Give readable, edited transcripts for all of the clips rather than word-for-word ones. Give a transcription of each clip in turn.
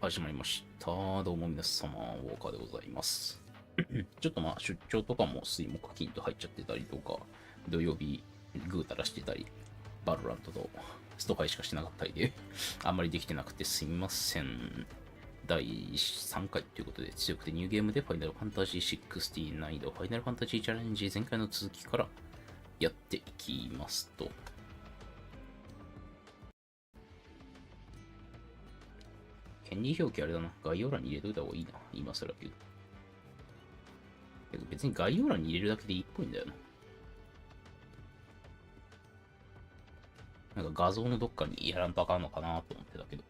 始まりました。どうも皆様、ウォーカーでございます。ちょっと出張とかも水木金と入っちゃってたりとか、土曜日ぐうたらしてたり、バルラントとストファイしかしてなかったりで、あんまりできてなくてすみません。第3回ということで、強くてニューゲームでファイナルファンタジー16難易度ファイナルファンタジーチャレンジ前回の続きからやっていきますと。権利表記あれだな。概要欄に入れといた方がいいな。今更だけど。別に概要欄に入れるだけでいいっぽいんだよな。なんか画像のどっかにやらんとあかんのかなと思ってたけど。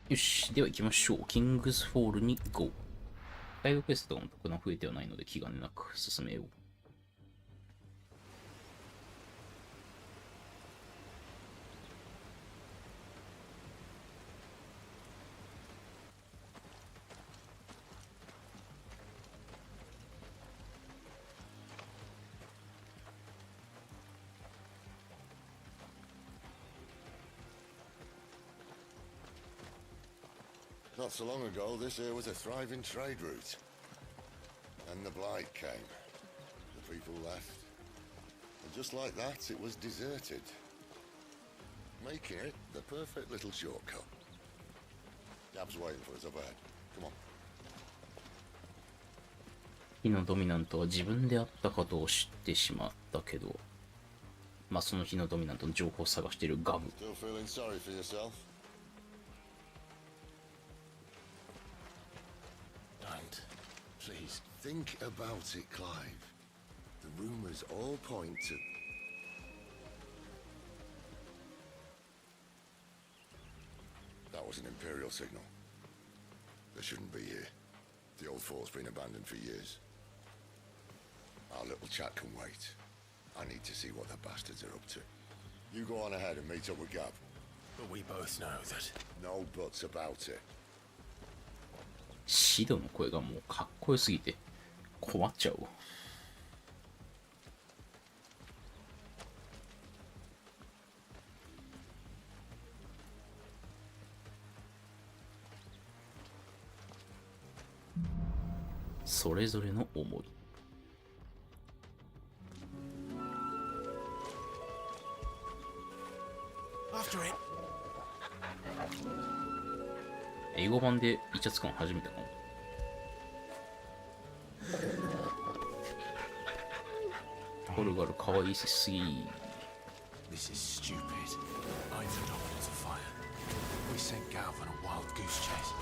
よし。では行きましょう。キングスフォールに GO。サイドクエストとかも特段増えてはないので気兼ねなく進めよう。Not so long ago, this here was a thriving trade route. And the blight came. The people left. And just like that, it was deserted. Making it the perfect little shortcut. Gab's waiting for us up ahead. Come on. 火のドミナントは自分であったことを知ってしまったけど、その火のドミナントの情報を探しているガブ。Still feeling sorry for yourself? Please, think about it, Clive. The rumors all point to... That was an Imperial signal. They shouldn't be here. The old fort's been abandoned for years. Our little chat can wait. I need to see what the bastards are up to. You go on ahead and meet up with Gab. But we both know that... No buts about it. シドの声がもうかっこよすぎて困っちゃうわ。それぞれの思い。英語版でイチャつくの初めてかも。ポルガルかわいいすぎ。This is stupid. I'm the dominant of fire. We sent Gav on a wild goose chase.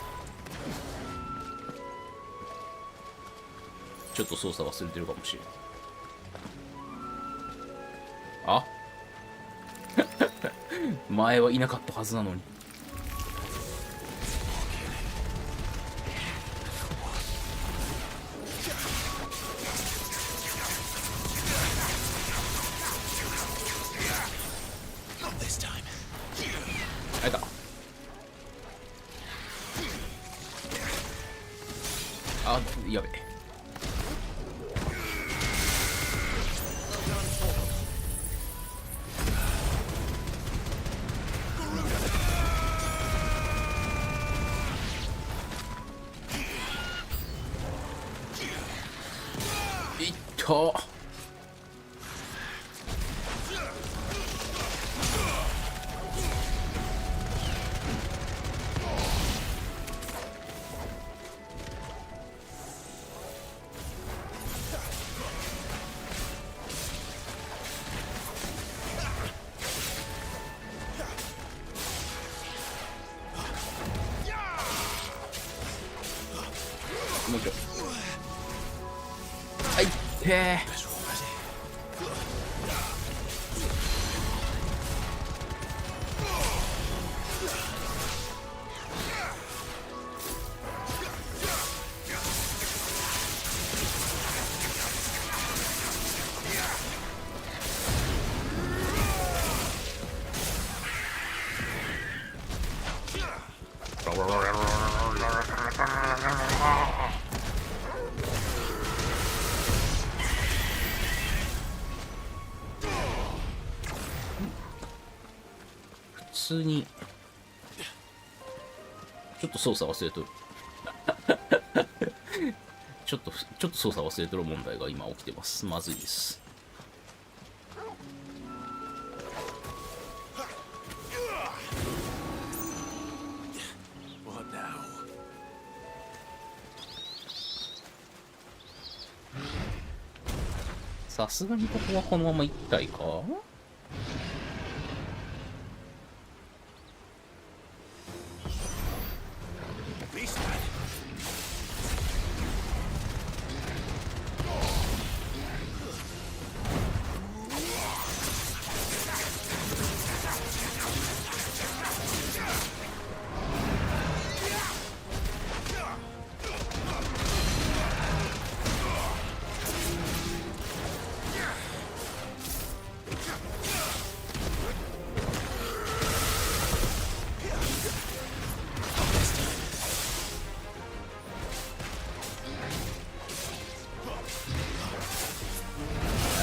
ちょっと操作忘れてるかもしれない。あ前はいなかったはずなのに。あれだ。あ、やべえ。いったもうちょい。はい、へー。通にちょっと操作忘れとるちょっと操作忘れとる問題が今起きてます。まずいです。さすがにここはこのまま一体か。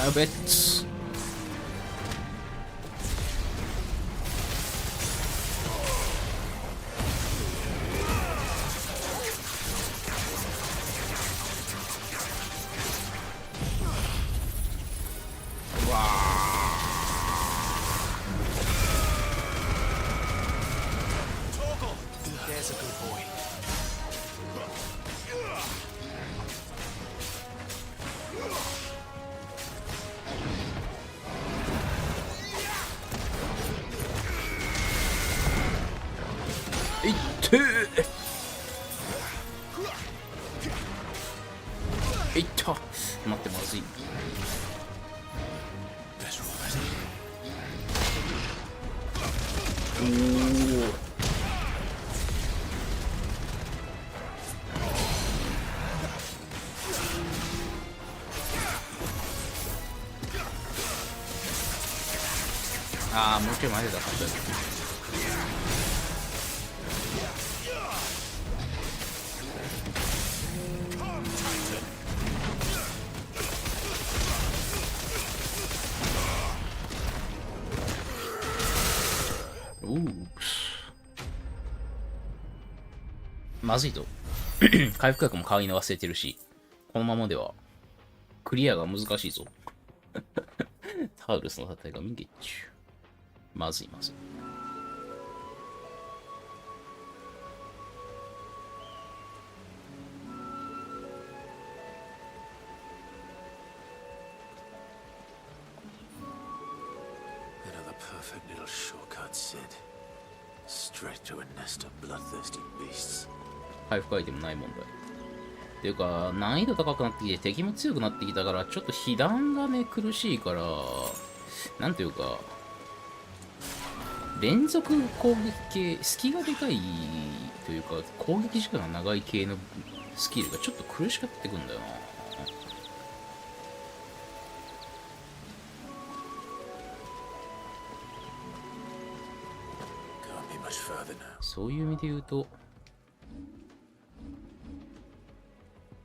やべっつ。There's a good boy. いってー。いった。待って、まずい。おお。ああ、もうちょい前だったんだ。まずいと回復薬も買いの忘れてるし、このままではクリアが難しいぞタウルスの戦いが見ゲッチュ。まずいまずい。Another perfect little shortcut, Sid. Straight to a nest of bloodthirsty beasts. 回復アイテムない問題。っていうか、難易度高くなってきて敵も強くなってきたから、ちょっと被弾がね、苦しいから、なんていうか、連続攻撃系、隙がでかいというか、攻撃時間が長い系のスキルがちょっと苦しくなってくんだよな。そういう意味で言うと、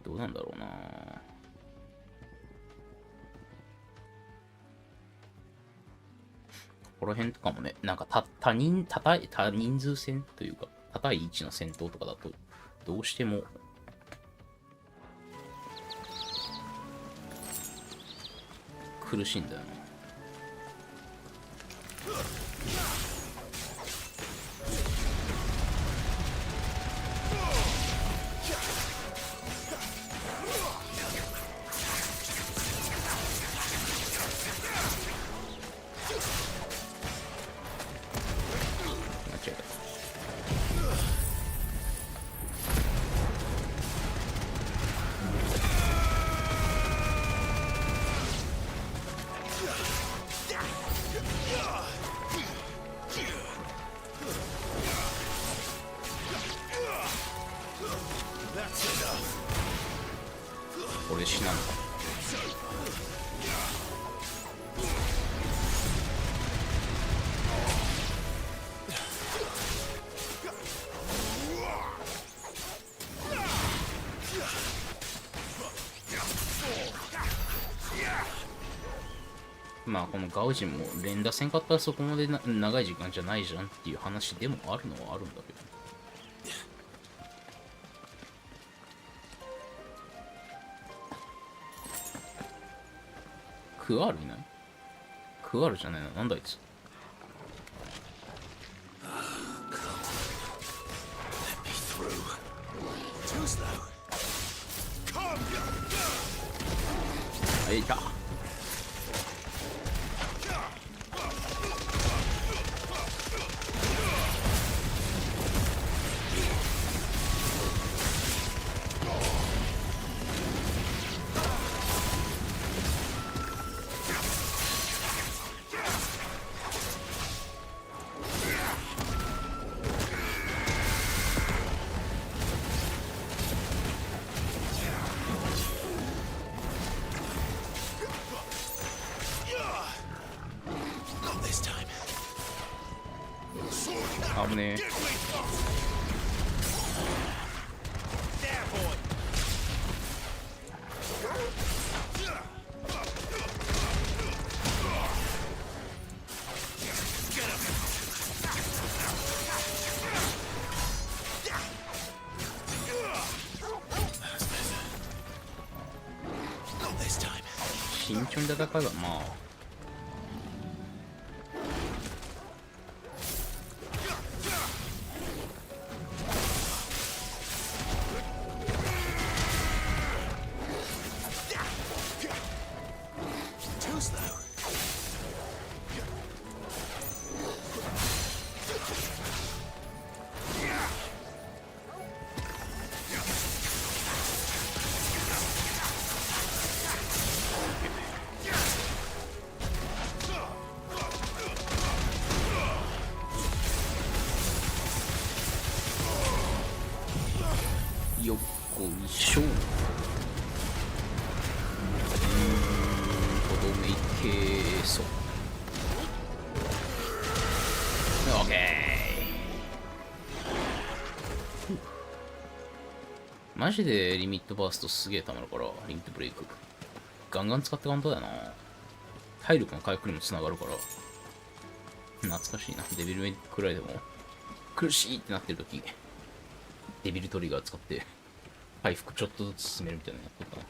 どうなんだろうな。ここら辺とかもね、なんか多人数戦というか、多対1の戦闘とかだと、どうしても、苦しいんだよな。これ死なのか。まあこのガウジンも連打せんかったらそこまで長い時間じゃないじゃんっていう話でもあるのはあるんだけど。クアールいない？クアールじゃないな。なんだあいつ。あ、いた。危ねえ。慎重に戦えばまあよっこいしょ。とどめいけそう。オッケー。マジでリミットバーストすげえたまるから、リミットブレイクガンガン使って簡単だよな。体力の回復にもつながるから。懐かしいな。デビルメイクくらいでも苦しいってなってる時、デビルトリガー使って回復ちょっとずつ進めるみたいなのやってたな。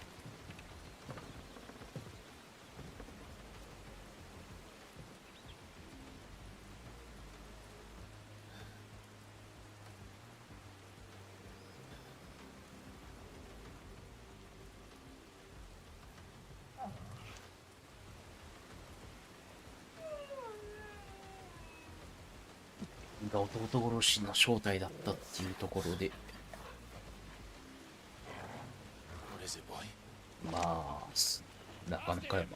が弟殺しの正体だったっていうところで、まあなかなかやな。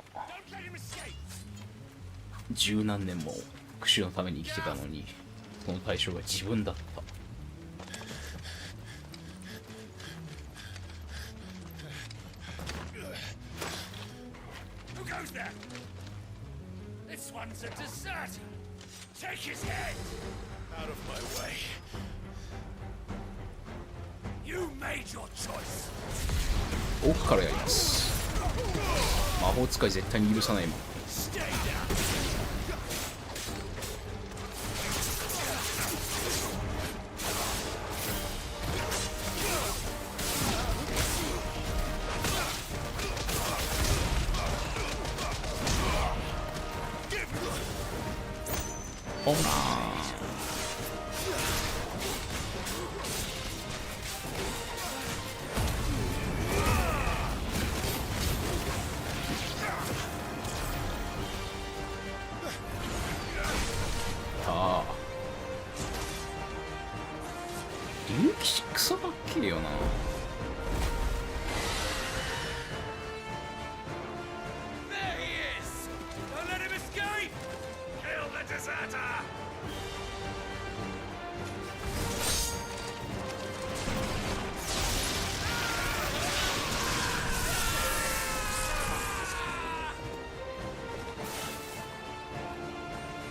十何年も復讐のために生きてたのに、その対象が自分だった。奥からやります。魔法使い絶対に許さないもん。ほんな竜騎士クソばっけりよな。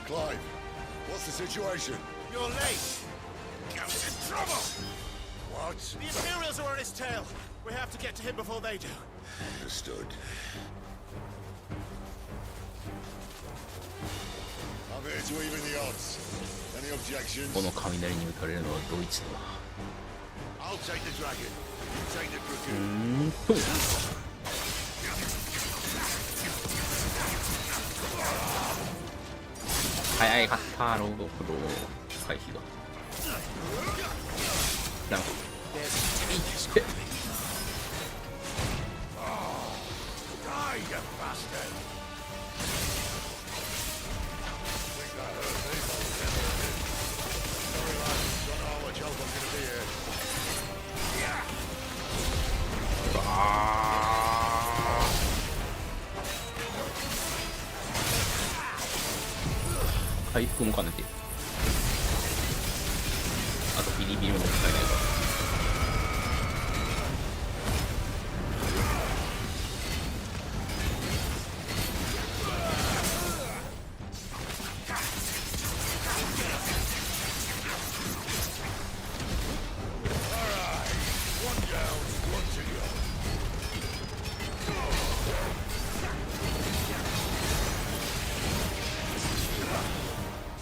Clive, what's the situation? You're late. Goes in trouble. What? The Imperials are on his tail. We have to get to him before they do. Understood. I'm here to even the odds. Any objections? この雷に打たれるのはドイツだ。 I'll take the dragon. You take the と dragoon. 早かったロードフロー回避がなるほど。 Die, you bastard! Think that hurt me, sorry, lads. Don't know how much help I'm gonna be here. 回復も兼ねて、あとビリビリも使えないから。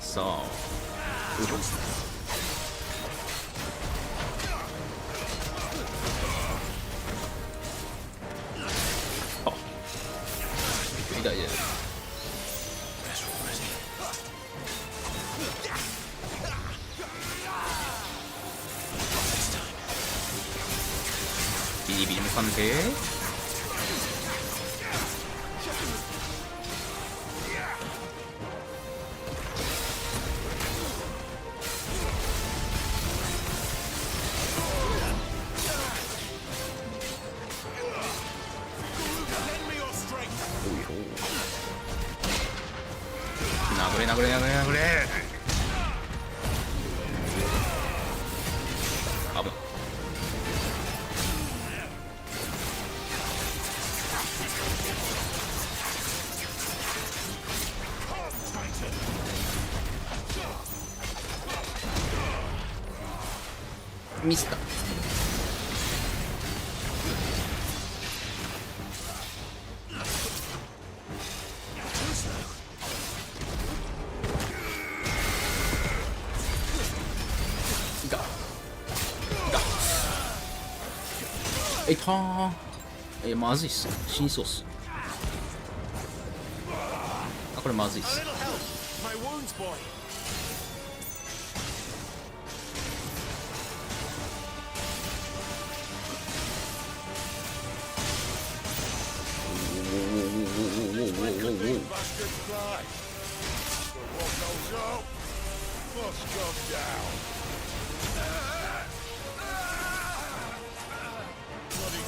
さあ、よいしょ。あ、痛い痛い。ビリビリも兼ねて。殴れ殴れ殴れ殴れ。危ない。ミスった。いたー。まずいっす。死にそうっす。あ、これまずいっす。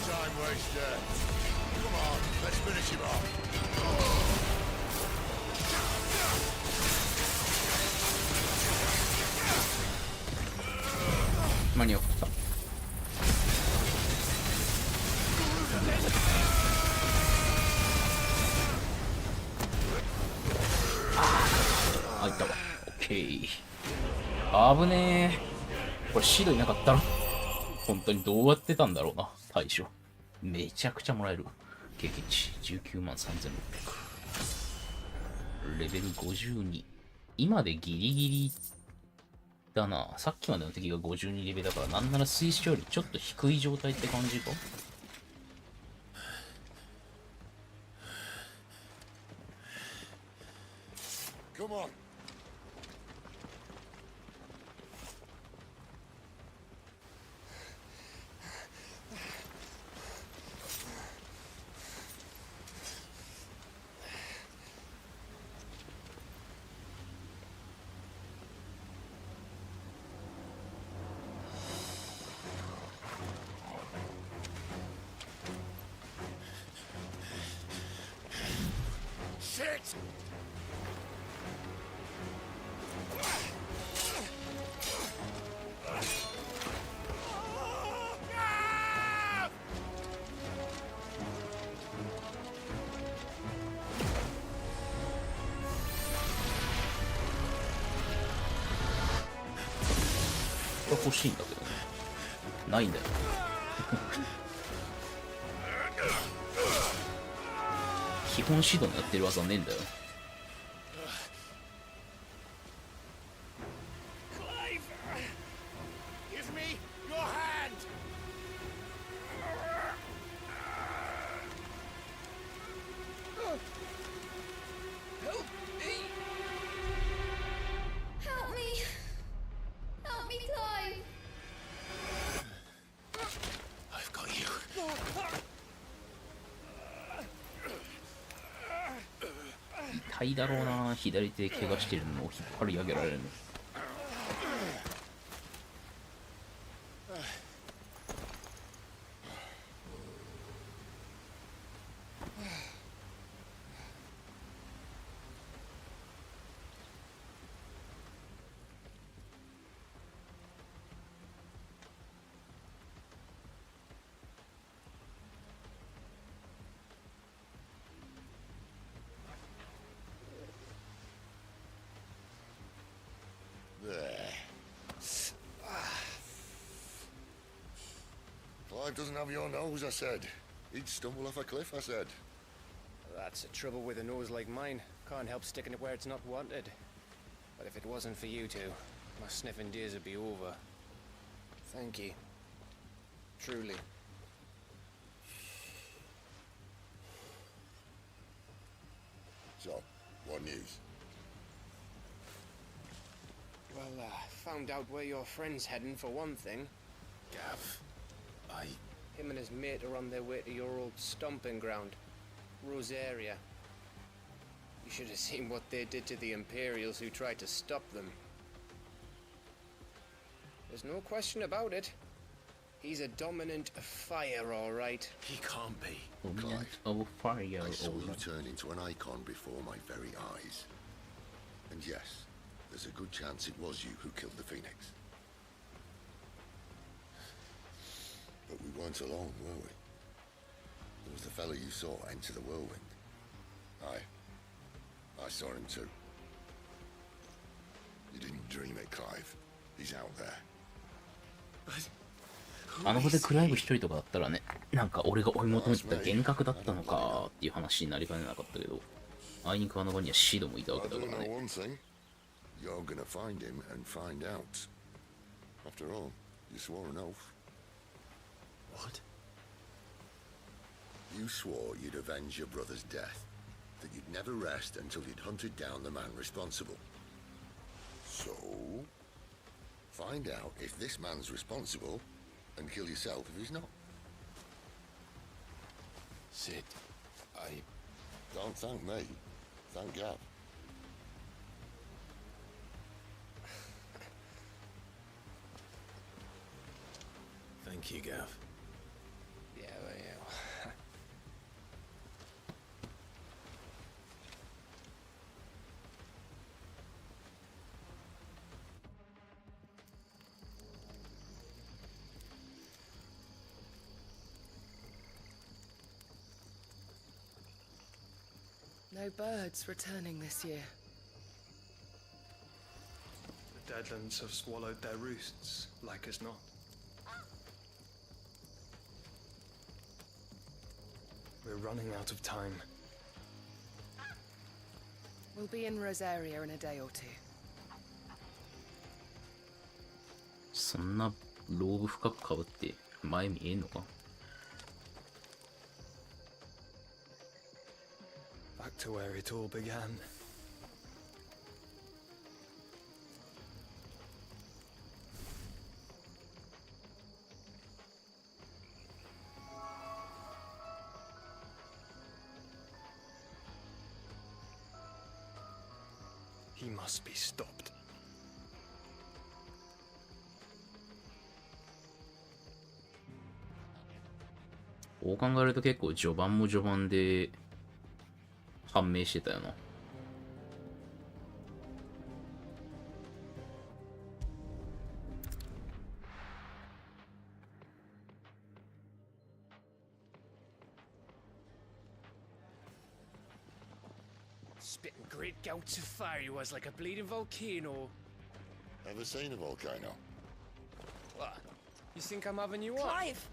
Time waster. Come on, let's finish him off. 間に合った。あ、いったわ。オッケー。危ねえ。これシードいなかったら本当にどうやってたんだろうな、対処。めちゃくちゃもらえる。経験値19万3600。レベル52。今でギリギリだな。さっきまでの敵が52レベルだから、なんなら水晶よりちょっと低い状態って感じか。Come on. 欲しいんだけどね。ないんだよ。基本指導にやってる技ねえんだよ。痛いだろうな、左手怪我してるのを引っ張り上げられるの。Clive doesn't have your nose, I said. He'd stumble off a cliff, I said. That's the trouble with a nose like mine. Can't help sticking it where it's not wanted. But if it wasn't for you two, my sniffing days would be over. Thank you. Truly. So, what news? Well, found out where your friend's heading for one thing. Gav, Him and his mate are on their way to your old stomping ground, Rosaria. You should have seen what they did to the Imperials who tried to stop them. There's no question about it. He's a dominant fire, all right. he can't be. Dominant of fire. I saw you turn into an icon before my very eyes. And yes, there's a good chance it was you who killed the Phoenix. But we weren't alone, were we? There was the fellow you saw enter the whirlwind. I saw him too. You didn't dream it, Clive. He's out there. But あの場でクライブ一人とかだったらね、なんか俺が追い求めてた幻覚だったのかっていう話になりかねなかったけど、あいにくあの場にはシードもいたわ I けだ do から know ね。 one thing. You're gonna find him and find out. After all, you swore an oath. what? You swore you'd avenge your brother's death, that you'd never rest until you'd hunted down the man responsible. So, find out if this man's responsible, and kill yourself if he's not. Sid, Don't thank me. Thank Gav. thank you, Gav. Yeah, well, yeah. No birds returning this year. The Deadlands have swallowed their roosts, like as not. We're running out of time. We'll be in Rosaria in a day or two. そんなローブ深くかぶって前見えんのか？ Back to where it all began. He must be stopped. こう考えると結構序盤も序盤で判明してたよな。Spitting great gouts of fire he was, like a bleeding volcano. Ever seen a volcano? What? You think I'm having you on? Clive!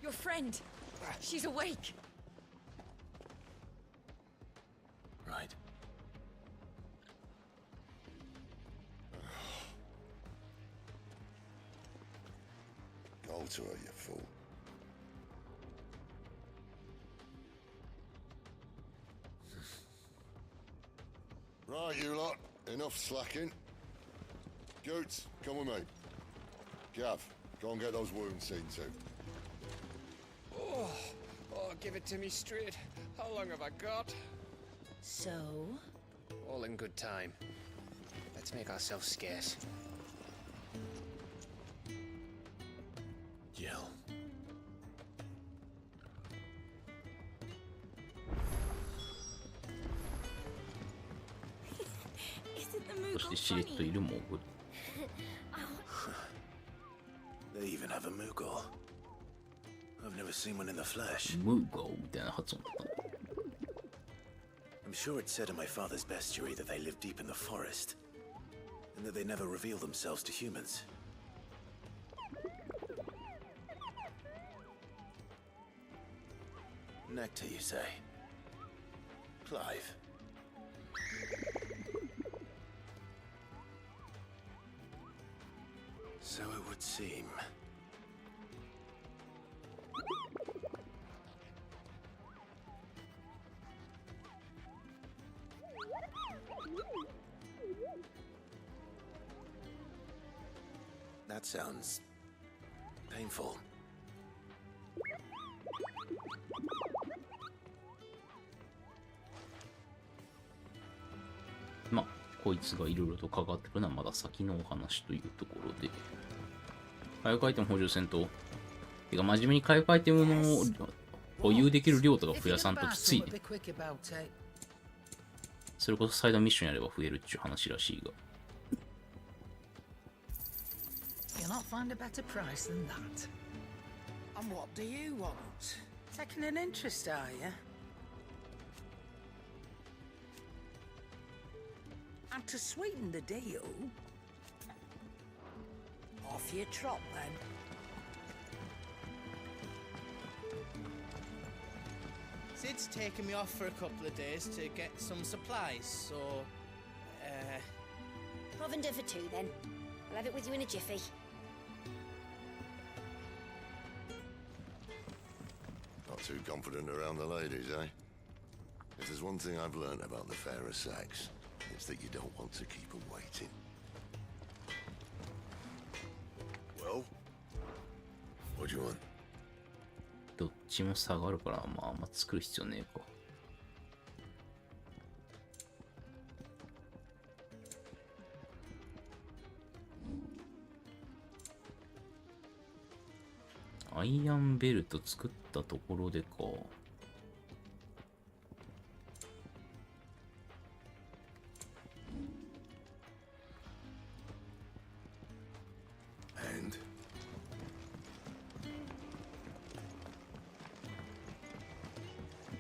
Your friend! She's awake! Right. Go to her, you fool. Right, you lot. Enough slacking. Goots, come with me. Gav, go and get those wounds seen to. Oh, give it to me straight. How long have I got? So? All in good time. Let's make ourselves scarce. Jill. Isn't the そして Moogle しれっとい funny? るモーグル。 They even have a Moogle. I've never seen one in the flesh. ムーゴーみたいな発音だった。 I'm sure it said in my father's bestiary that they live deep in the forest, and that they never reveal themselves to humans. Nectar, you say? Clive. So it would seem. That sounds painful. まあ、こいつがいろいろと関わってくるのはまだ先のお話というところで。火力アイテム補充戦闘。てか、真面目に火力アイテムの保有できる量とか増やさんときついね。それこそサイドミッションやれば増えるっちゅう話らしいが。You'll not find a better price than that. And what do you want? Taking an interest, are you? And to sweeten the deal, off your trot then. Sid's taken me off for a couple of days to get some supplies, so... Provender for two, then. I'll have it with you in a jiffy. Not too confident around the ladies, eh? If there's one thing I've learned about the fairer sex, it's that you don't want to keep them waiting. Well, what do you want? どっちも下がるから、まあ、あんま作る必要ねえか。アイアンベルト作ったところでか。And?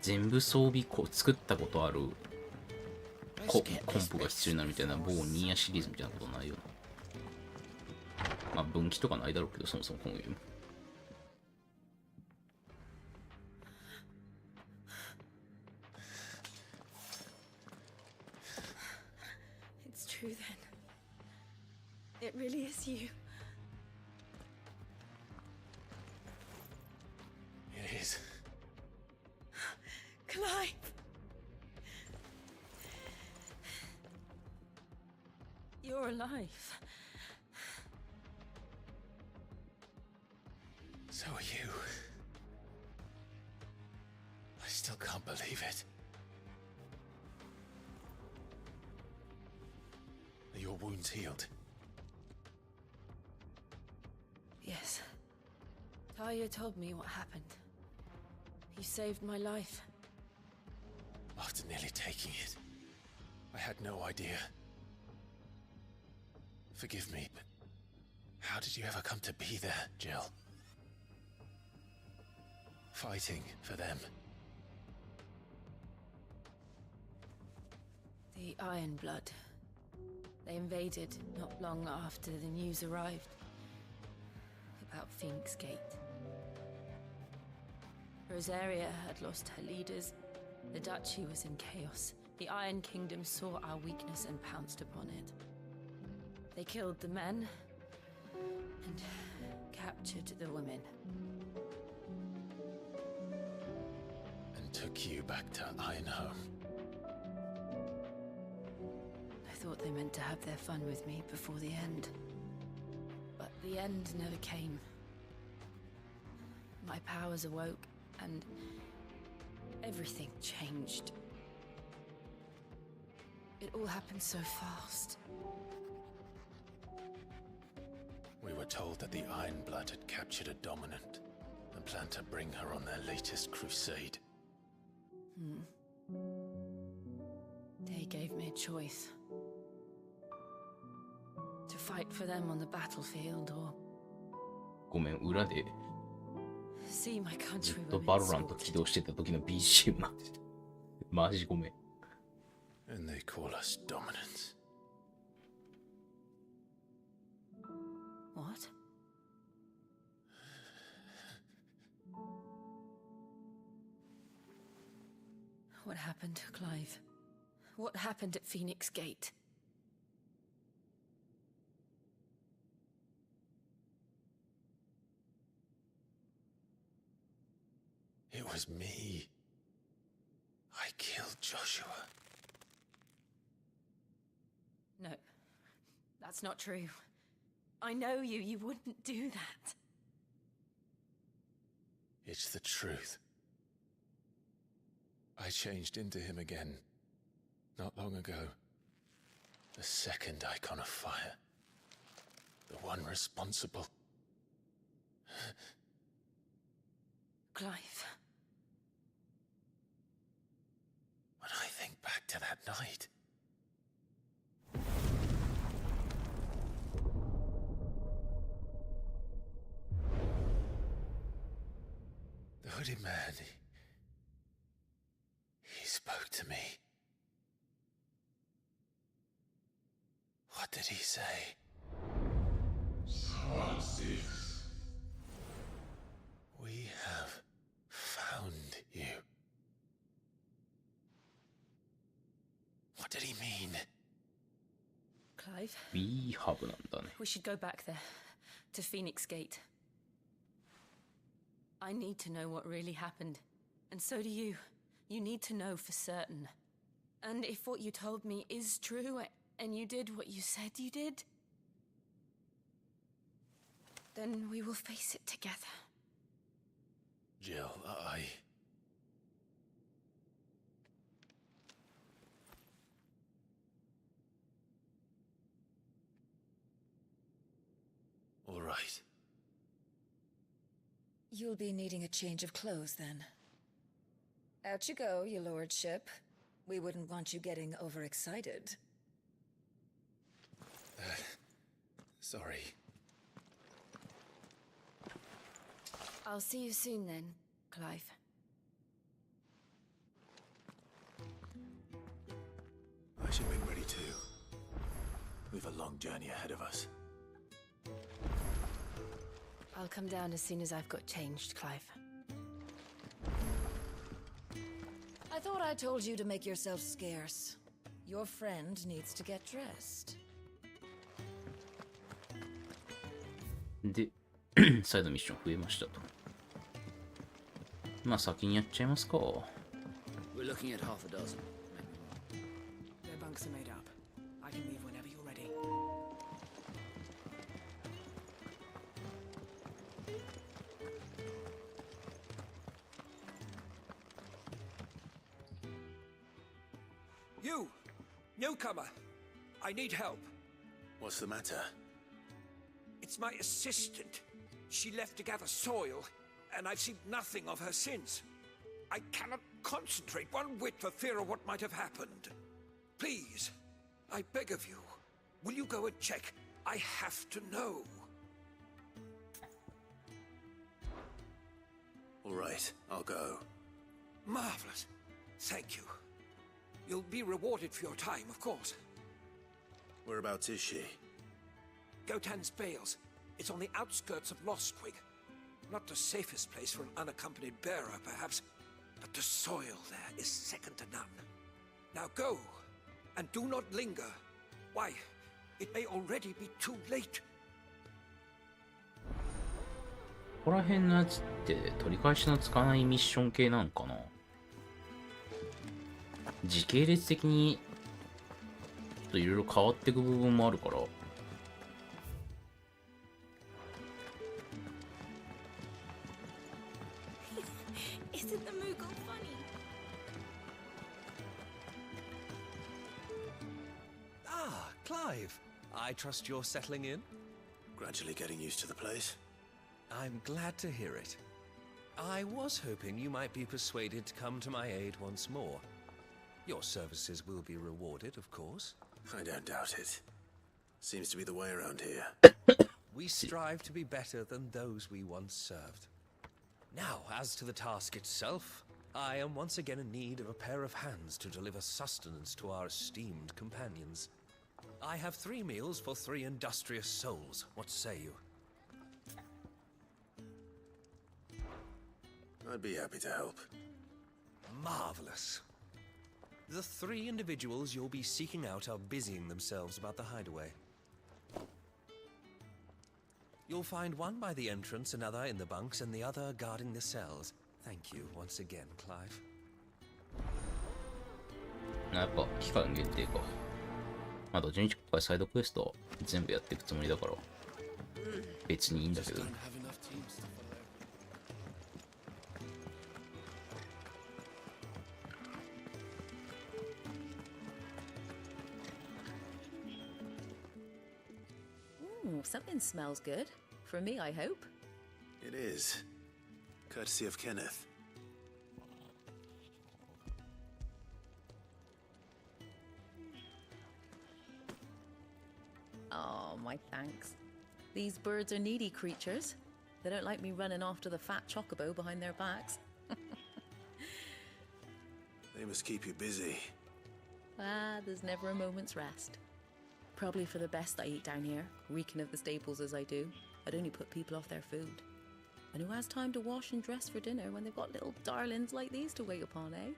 全部装備庫作ったことあるコンプが必要になるみたいな某ニーヤシリーズみたいなことないよな。まあ分岐とかないだろうけど、そもそもこのゲーム。It's true then. It really is you. It is. Clive! You're alive. So are you. I still can't believe it. Are your wounds healed? Yes. Talia told me what happened. You saved my life. After nearly taking it, I had no idea. Forgive me, but how did you ever come to be there, Jill? Fighting for them. The Iron Blood. They invaded not long after the news arrived about Phoenix Gate. Rosaria had lost her leaders. The Duchy was in chaos. The Iron Kingdom saw our weakness and pounced upon it. They killed the men and captured the women. And took you back to Ironhome. I thought they meant to have their fun with me before the end. But the end never came. My powers awoke and everything changed. It all happened so fast. We were told that the Ironblood had captured a dominant and planned to bring her on their latest crusade. They gave me a choice. To fight for them on the battlefield or ごめん、裏で see my ず country っと women バロラント起 slaughtered. 動してた時の BGM なってた。マジごめん。And they call us dominants. What? What happened, Clive? What happened at Phoenix Gate? It was me. I killed Joshua. No, that's not true. I know you. You wouldn't do that. It's the truth. I changed into him again, not long ago. The second icon of fire. The one responsible. Clive. When I think back to that night... The hooded man, he spoke to me. What did he say? We have found you. What did he mean? Clive, We have なんだね。 we should go back there. To Phoenix Gate. I need to know what really happened. And so do you. You need to know for certain. And if what you told me is true, and you did what you said you did, then we will face it together. Jill, All right. You'll be needing a change of clothes then. Out you go, your lordship. We wouldn't want you getting overexcited. Sorry. I'll see you soon then, Clive. I should be ready too. We've a long journey ahead of us. I'll come down as soon as I've got changed, Clive. I thought I told you to make yourself scarce. Your friend needs to get dressed. で、サイドミッション増えましたと。まあ先にやっちゃいますか。We're looking at half a dozen. Their bunks are made up. I can leave whenever you're ready. You! Newcomer! I need help. What's the matter? It's my assistant. She left to gather soil, and I've seen nothing of her since. I cannot concentrate one whit for fear of what might have happened. Please, I beg of you, will you go and check? I have to know. All right, I'll go. Marvelous. Thank you. You'll be rewarded for your time, of course. Whereabouts is she? Gotan's Bales. It's on the outskirts of Lostwig. Not the safest place for an unaccompanied bearer, perhaps, but the soil there is second to none. Now go, and do not linger. Why, it may already be too late. ここら辺のやつって取り返しのつかないミッション系なんかな。時系列的にちょっといろいろ変わっていく部分もあるから。Isn't the Moogle funny? Clive, I trust you're settling in? Gradually getting used to the place. I'm glad to hear it. I was hoping you might be persuaded to come to my aid once more. Your services will be rewarded, of course. I don't doubt it. Seems to be the way around here. We strive to be better than those we once served. Now, as to the task itself, I am once again in need of a pair of hands to deliver sustenance to our esteemed companions. I have 3 meals for 3 industrious souls. What say you? I'd be happy to help. Marvelous. The 3 individuals you'll be seeking out are busying themselves about the hideaway. You'll find one by the entrance, another in the bunks, and the other guarding the cells. Thank you once again, Clive. やっぱ期間限定か。まだ11回サイドクエスト全部やっていくつもりだから別にいいんだけど。Something smells good. For me, I hope. It is. Courtesy of Kenneth. Oh, my thanks. These birds are needy creatures. They don't like me running after the fat chocobo behind their backs. They must keep you busy. Ah, there's never a moment's rest. Probably for the best I eat down here, reeking of the staples as I do. I'd only put people off their food. And who has time to wash and dress for dinner when they've got little darlings like these to wait upon, eh?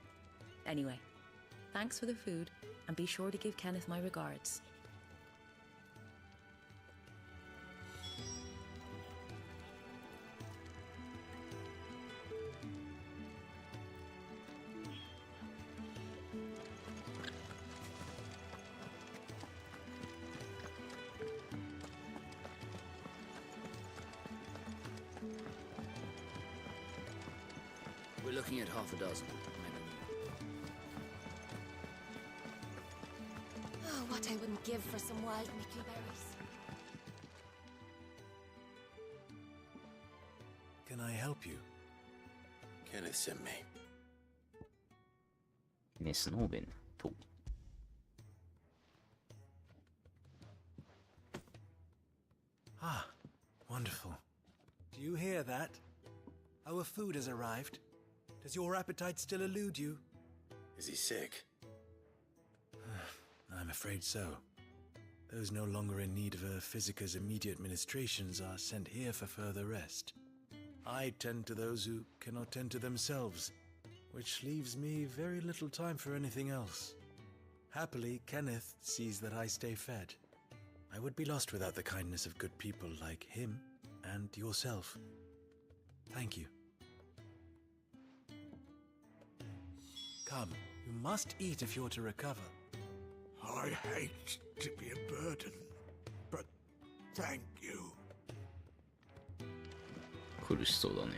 Anyway, thanks for the food, and be sure to give Kenneth my regards. We're looking at half a dozen, maybe more. Oh, what I wouldn't give for some wild Mickey berries. Can I help you? Kenneth sent me. ね、スノーベンと。Ah, wonderful. Do you hear that? Our food has arrived. Does your appetite still elude you? Is he sick? I'm afraid so. Those no longer in need of a physicker's immediate ministrations are sent here for further rest. I tend to those who cannot tend to themselves, which leaves me very little time for anything else. Happily, Kenneth sees that I stay fed. I would be lost without the kindness of good people like him and yourself. Thank you. Come, you must eat if you're to recover. I hate to be a burden, but thank you. 苦しそうだね。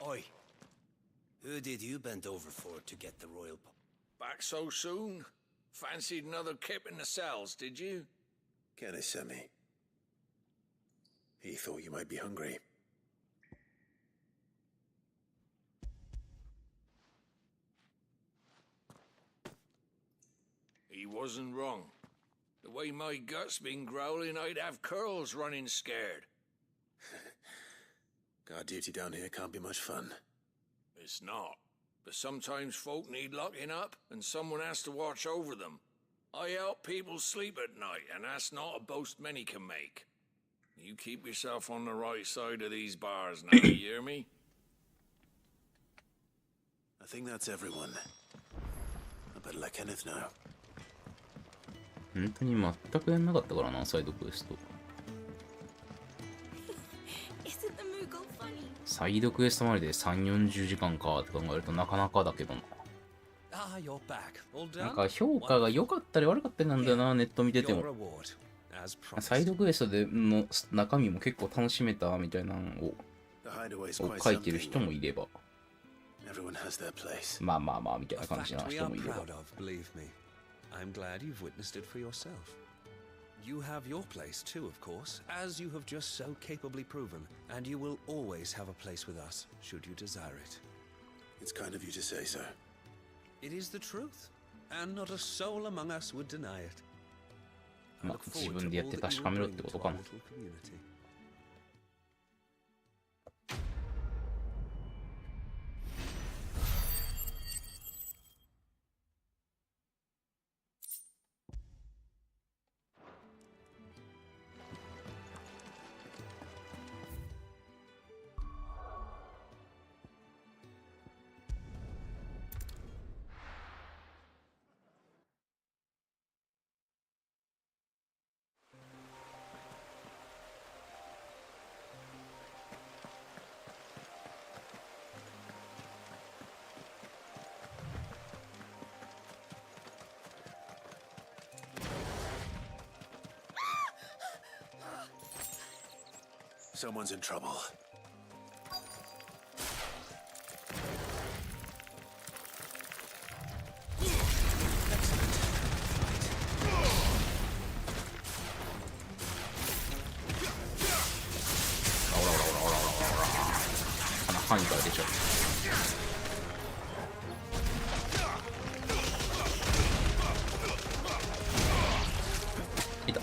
Oi. Who did you bend over for to get the royal... Back so soon? Fancied another kip in the cells, did you? Kenneth sent me. He thought you might be hungry. He wasn't wrong. The way my gut's been growling, I'd have curls running scared. Guard duty down here can't be much fun. It's not. But sometimes folk need locking up, and someone has to watch over them. I help people sleep at night, and that's not a boast many can make. You keep yourself on the right side of these bars now, you hear me? I think that's everyone. I better let Kenneth know. 本当に全くやんなかったからな、サイドクエスト。サイドクエストまでで3、40時間かって考えるとなかなかだけどな。Ah, you're back. All なん done? か評価が良かったり悪かったりなんだよな、ネット見てて Your も。 reward, as サイ promised. ドクエストでの中身も結構楽しめたみたいなのを The hideaway's を quite 書いてる something. 人もいれば、 Everyone has their place. まあまあまあみたい A な感じ fact な we 人 are もいれば。 proud of, believe me. I'm glad you've witnessed it for yourself. You have your place too, of course, as you have just so capably proven, and you will always have a place with us, should you desire it. It's kind of you to say so. It is the truth, and not a soul among us would deny it. I まあ look 自 forward 分 to でやっ all て that 確 you か will めろっ bring てこ to とか our な。 little community. Someone's in trouble. Ana 範囲から出ちゃう。いた。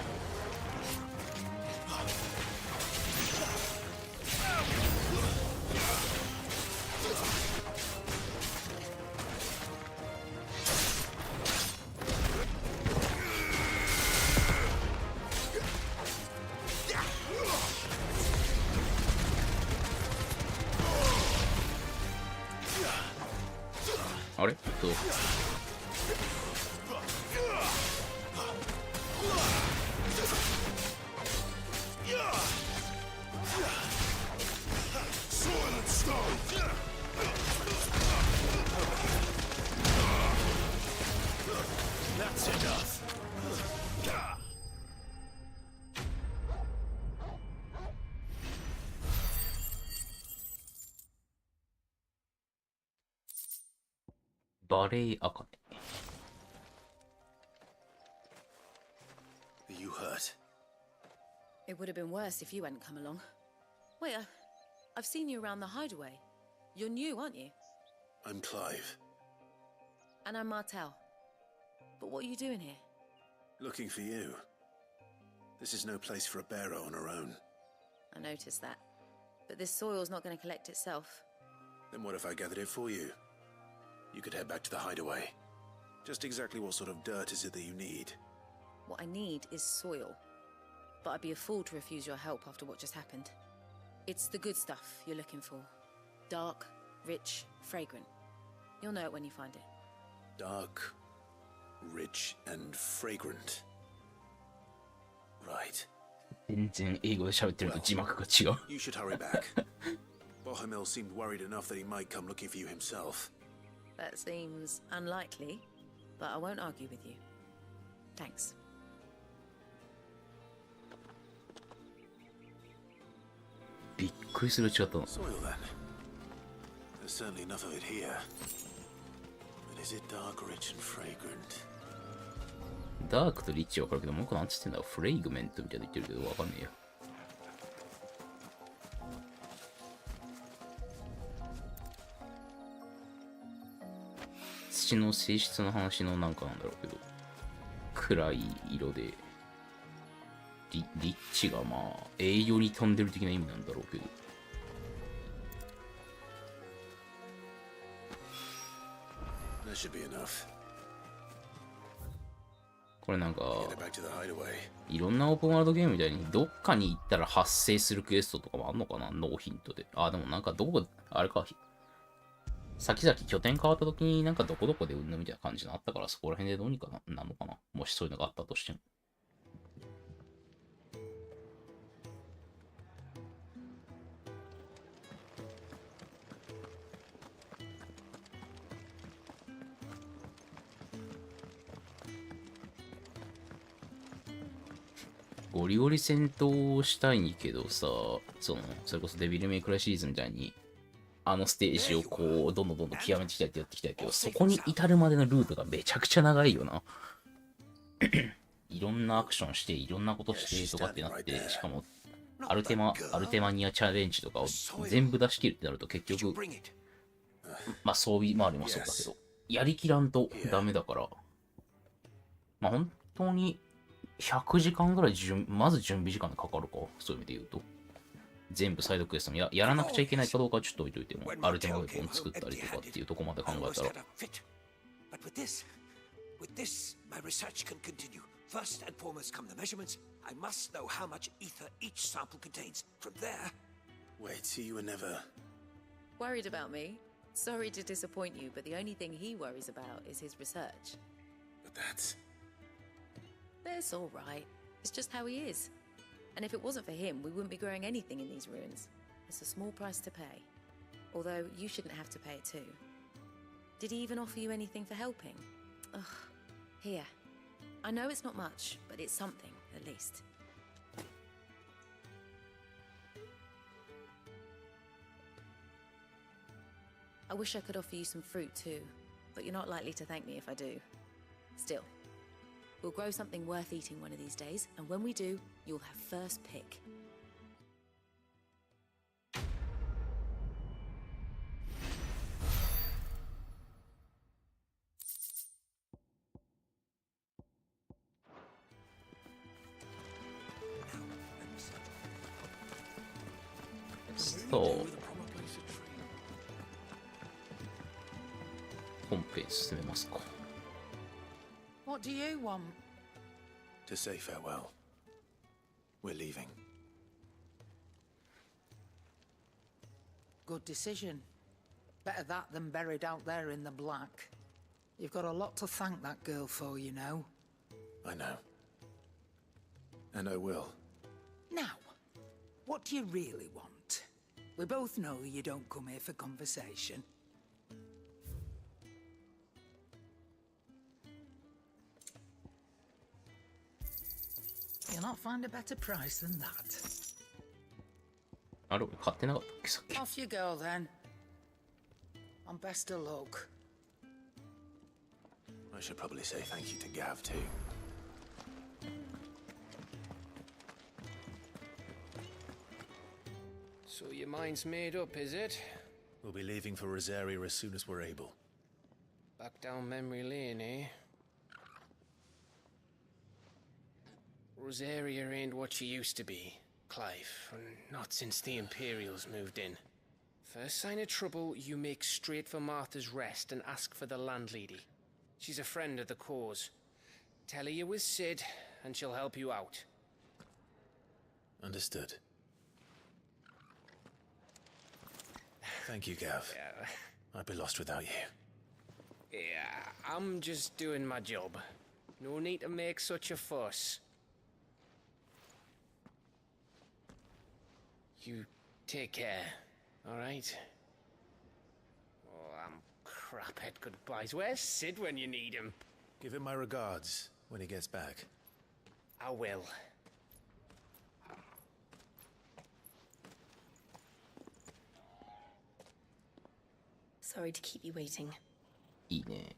あれどうThat's enough. バレエアカネ。Are you hurt? It would have been worse if you hadn't come along. Wait, I've seen you around the hideaway. You're new, aren't you? I'm Clive. And I'm Martel. But what are you doing here? Looking for you. This is no place for a bearer on her own. I noticed that. But this soil's not going to collect itself. Then what if I gathered it for you? You could head back to the hideaway. Just exactly what sort of dirt is it that you need? What I need is soil. But I'd be a fool to refuse your help after what just happened. It's the good stuff you're looking for. Dark, rich, fragrant. You'll know it when you find it. Dark, rich, and fragrant. Right. 全然英語で喋ってると字幕が違う。 You should hurry back. Bohemil seemed worried enough that he might come looking for you himself. That seems unlikely, but I won't argue with you. Thanks. びっくりする違ったの。 Soil then. There's certainly enough of it here. But is it dark, rich, and fragrant? ダークとリッチはわかるけど、もう一個なんつってんだろう。フレイグメントみたいな言ってるけどわかんねえよ。土の性質の話のなんかなんだろうけど、暗い色でリッチがまあ栄養に飛んでる的な意味なんだろうけど、That should be enough. これなんか Get it back to the hideaway. いろんなオープンワールドゲームみたいにどっかに行ったら発生するクエストとかもあんのかな、ノーヒントで。あ、でもなんかどこ、あれか、先々拠点変わった時になんかどこどこで売るのみたいな感じのあったから、そこら辺でどうにかなるのかな、もしそういうのがあったとしても。ゴリゴリ戦闘したいけどさ、それこそデビルメイクライシリーズみたいに、あのステージをこう、どんどん極めていきたいってやっていきたいけど、そこに至るまでのルートがめちゃくちゃ長いよな。いろんなアクションして、いろんなことしてとかってなって、しかも、アルテマニアチャレンジとかを全部出し切るってなると結局、まあ装備周りもそうだけど、やりきらんとダメだから、まあ本当に100時間ぐらいまず準備時間でかかるか、そういう意味で言うと。全部サイドクエストもやらなくちゃいけないかどうかはちょっと置いといても、アルテマウェポン作ったりとかっていうとこまで考えたら。With this, my research can continue. First and foremost come the measurements. I must know how much ether each sample contains. From there... Wait, so you were never... Worried about me? Sorry to disappoint you, but the only thing he worries about is his research. But that's... That's all right. It's just how he is. And if it wasn't for him, we wouldn't be growing anything in these ruins. It's a small price to pay. Although, you shouldn't have to pay it too. Did he even offer you anything for helping? Ugh. Here. I know it's not much, but it's something, at least. I wish I could offer you some fruit too, but you're not likely to thank me if I do. Still, we'll grow something worth eating one of these days, and when we do, you'll have first pick. So, 本編進めますか。What do you want? To say farewell. We're leaving. Good decision. Better that than buried out there in the black. You've got a lot to thank that girl for, you know. I know. And I will. Now, what do you really want? We both know you don't come here for conversation. You'll not find a better price than that. あれ、俺買ってなかったっけ、さっき。Off you go then. And best of luck. I should probably say thank you to Gav too. So your mind's made up, is it? We'll be leaving for Rosaria as soon as we're able. Back down memory lane, eh? Rosaria ain't what she used to be, Clive. Not since the Imperials moved in. First sign of trouble, you make straight for Martha's Rest and ask for the landlady. She's a friend of the cause. Tell her you was Sid, and she'll help you out. Understood. Thank you, Gav. Yeah. I'd be lost without you. Yeah, I'm just doing my job. No need to make such a fuss. You take care, alright? Oh, I'm crap at goodbyes. Where's Sid when you need him? Give him my regards when he gets back. I will. Sorry to keep you waiting. いいね。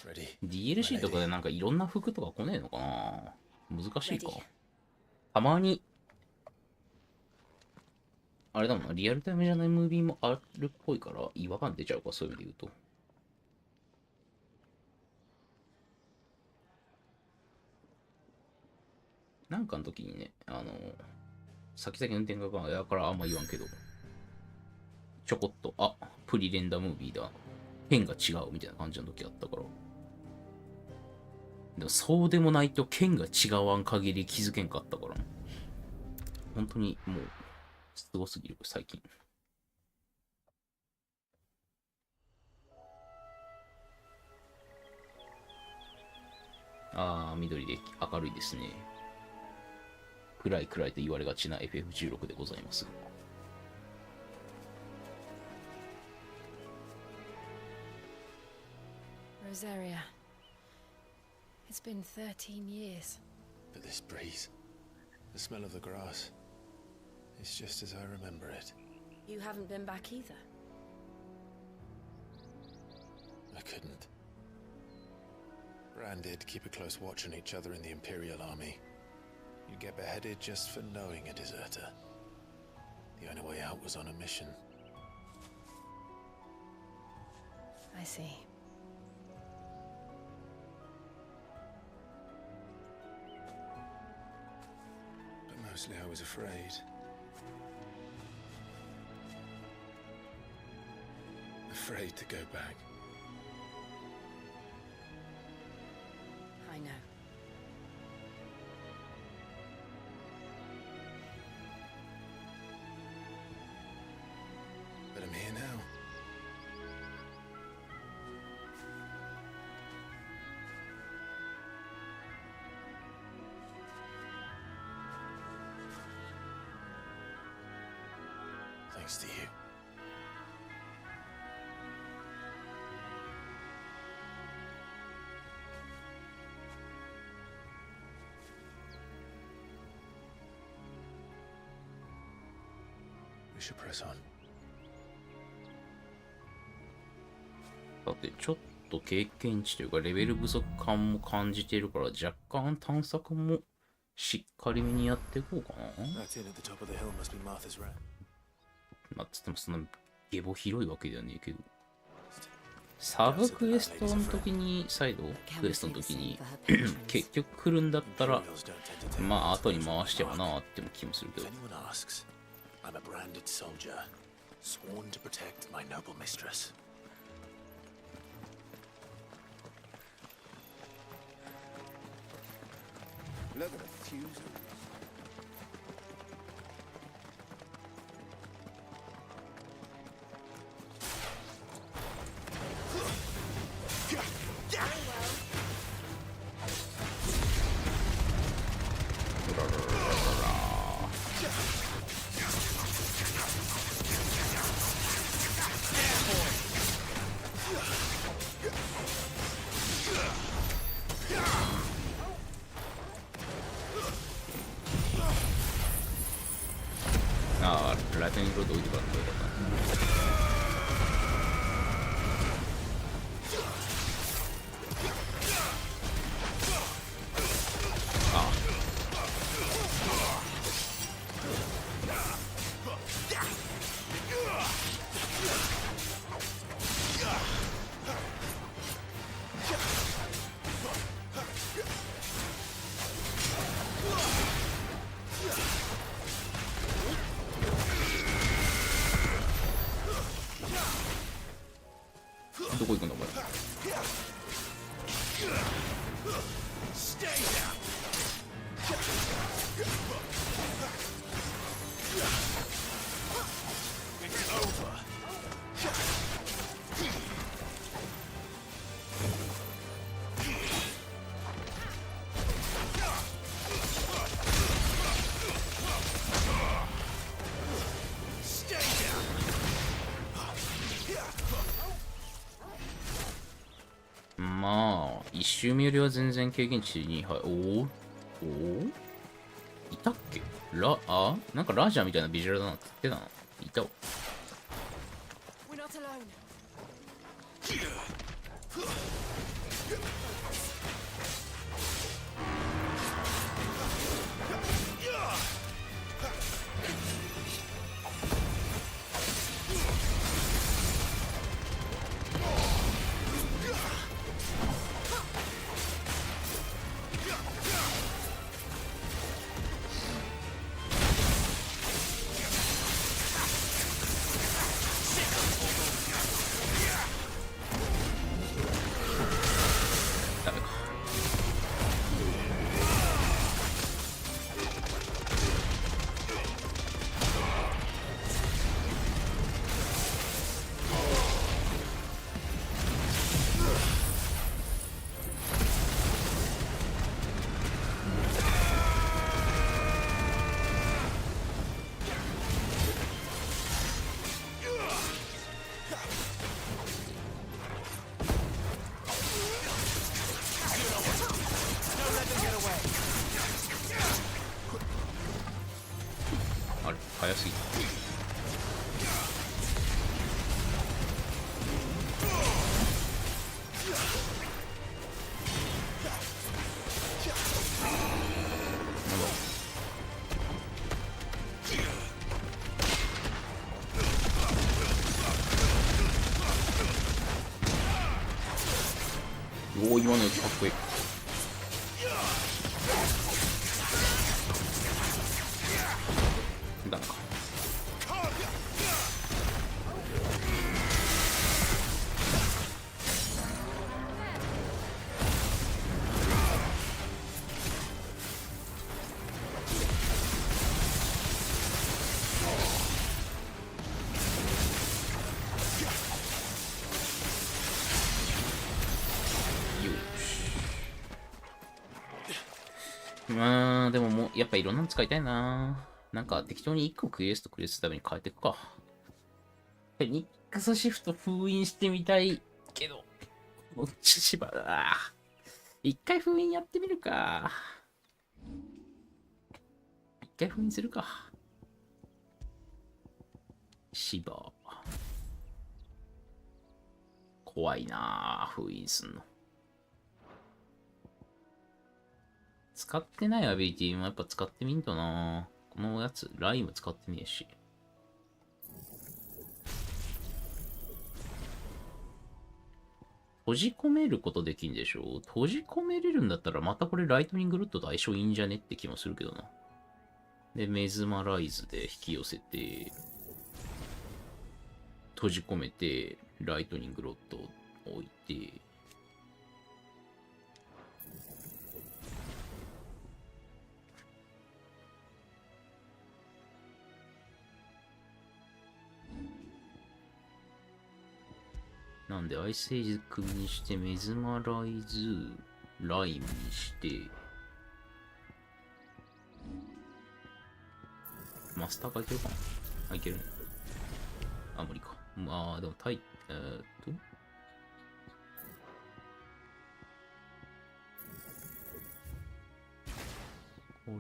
Ready? DLC とかでなんかいろんな服とか来ねえのかな。難しいか。たまに、あれだもんな、リアルタイムじゃないムービーもあるっぽいから違和感出ちゃうか、そういう意味で言うと。なんかの時にね、先々運転がやからあんま言わんけど、ちょこっと、あ、プリレンダムービーだ。剣が違うみたいな感じの時あったから。でもそうでもないと剣が違わん限り気づけんかったから。本当にもう、すごすぎる、最近。あー、緑で明るいですね。暗い暗いと言われがちな FF16 でございます。Rosaria. It's been 13 years. But this breeze, the smell of the grass, it's just as I remember it. You haven't been back either. I couldn't. Bran did keep a close watch on each other in the Imperial Army. You'd get beheaded just for knowing a deserter. The only way out was on a mission. I see. But mostly I was afraid. Afraid to go back. I know. But I'm here now. Thanks to you. We should press on. だってちょっと経験値というかレベル不足感も感じているから若干探索もしっかりめにやっていこうかな。まあつってもそんなゲボ広いわけではねえけど。サブクエストの時に、サイドクエストの時に結局来るんだったら、まあ後に回してはなっても気もするけど。I'm a branded soldier, sworn to protect my noble mistress. Look at the fuses.ああ、ラテンロード置いてからの方がよかったね。どこ行くんだこれ。まあ、一周目よりは全然経験値に、はい、いたっけなんかラジャーみたいなビジュアルだなって言ってたな。いたわ。We're not alone. おお、今のやつかっこいい。ダメか。まあ、でももう、やっぱいろんなの使いたいな。なんか適当に1個クエストクレスために変えていくか。ニックスシフト封印してみたいけど、もうしばだ。一回封印やってみるか。一回封印するか。シバ。怖いな封印すんの。使ってないアビリティもやっぱ使ってみんとな。このやつ、ライム使ってねえし。閉じ込めることできんでしょ。閉じ込めれるんだったらまたこれライトニングロッドと相性いいんじゃねって気もするけどな。で、メズマライズで引き寄せて、閉じ込めて、ライトニングロッドを置いて、なんで、アイスエイジ組にして、メズマライズ、ライムにして、マスターかいけるかなあ、いけるね。あ、無理か。まあ、でも、こ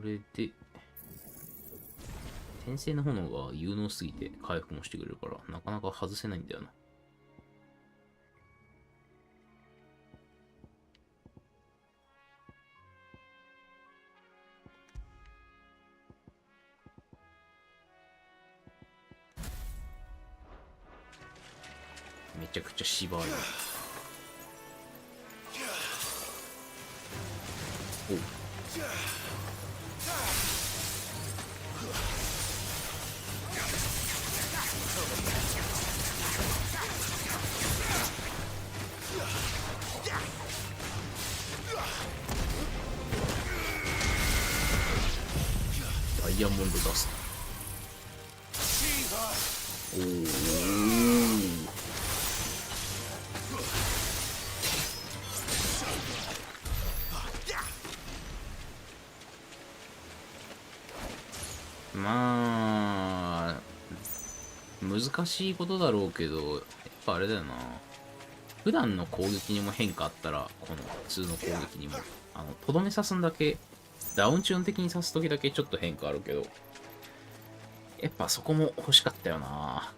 れで、転生の炎が有能すぎて回復もしてくれるから、なかなか外せないんだよな。めちゃくちゃ縛る。おう。ダイヤモンドダスト。おお。まあ、難しいことだろうけど、やっぱあれだよな。普段の攻撃にも変化あったら、この普通の攻撃にも、とどめ刺すんだけ、ダウンチューン的に刺すときだけちょっと変化あるけど、やっぱそこも欲しかったよな。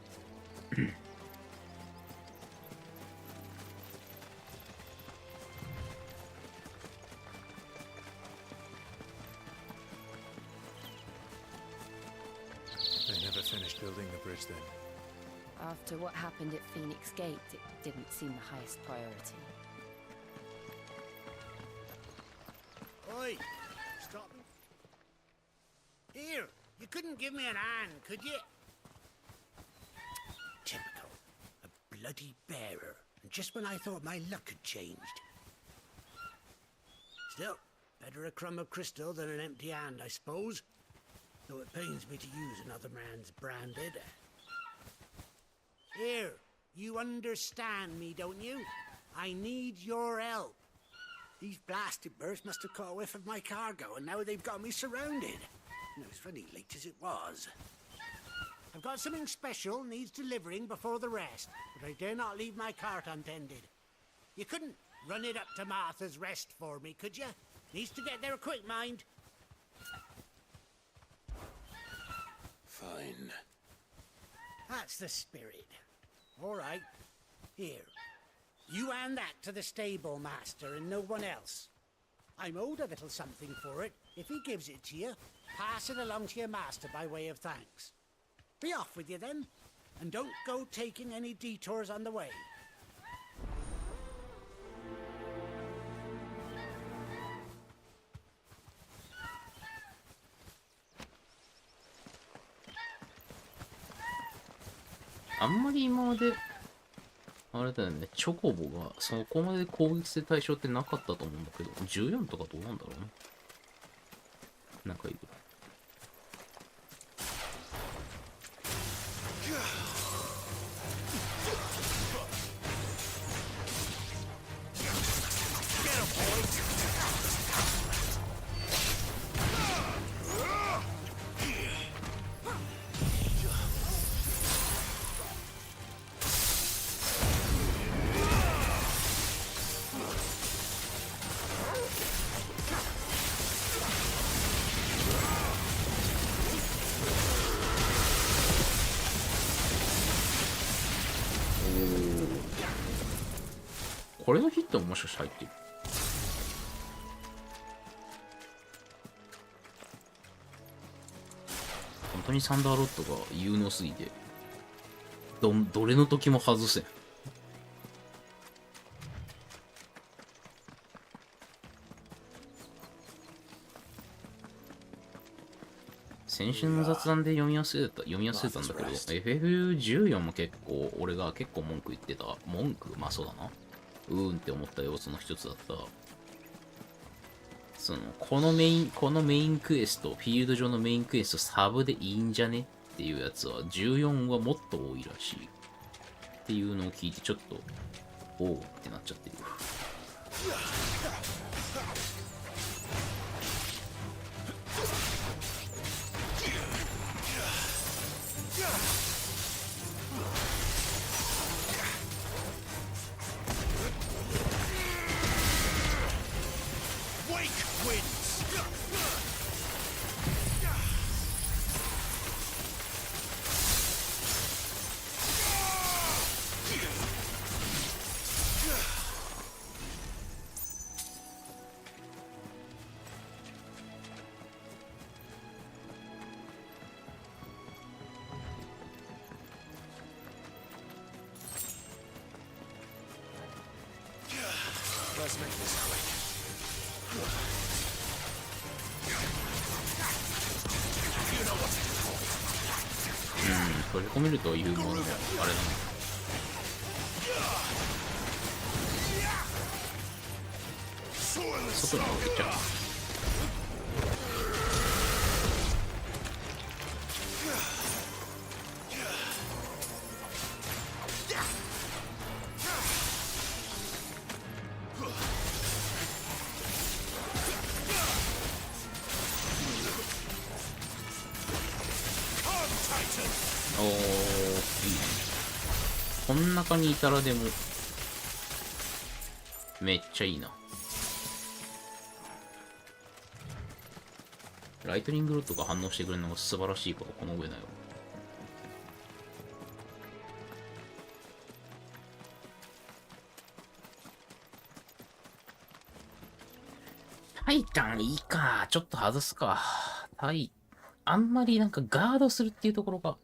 After what happened at Phoenix Gate, it didn't seem the highest priority. Oi! Stop. Here, you couldn't give me an hand, could you? Typical. A bloody bearer. And just when I thought my luck had changed. Still, better a crumb of crystal than an empty hand, I suppose. Though it pains me to use another man's branded. Here, you understand me, don't you? I need your help. These blasted birds must have caught a whiff of my cargo, and now they've got me surrounded. And it was funny late as it was. I've got something special needs delivering before the rest, but I dare not leave my cart untended. You couldn't run it up to Martha's Rest for me, could you? Needs to get there quick, mind. Fine. That's the spirit. All right. Here. You hand that to the stable master and no one else. I'm owed a little something for it. If he gives it to you, pass it along to your master by way of thanks. Be off with you then, and don't go taking any detours on the way. あんまり今まで、あれだよね、チョコボがそこまで攻撃性対象ってなかったと思うんだけど、14とかどうなんだろうね。なんかいる。これのヒットももしかして入ってる。本当にサンダーロッドが有能すぎて、どれの時も外せん。先週の雑談で読み忘れたんだけど、FF14 も俺が結構文句言ってた。まあそうだな。って思った要素の一つだった。このメインクエスト、フィールド上のメインクエストサブでいいんじゃねっていうやつは、14はもっと多いらしい。っていうのを聞いてちょっと、おうってなっちゃってる。Let's make this quick. 閉じ込めるというものもあれだな。外に置けちゃう。こん中にいたらでもめっちゃいいな。ライトニングロッドが反応してくれるのが素晴らしいこと、この上だよ。タイタンいいか。ちょっと外すか。あんまりなんかガードするっていうところが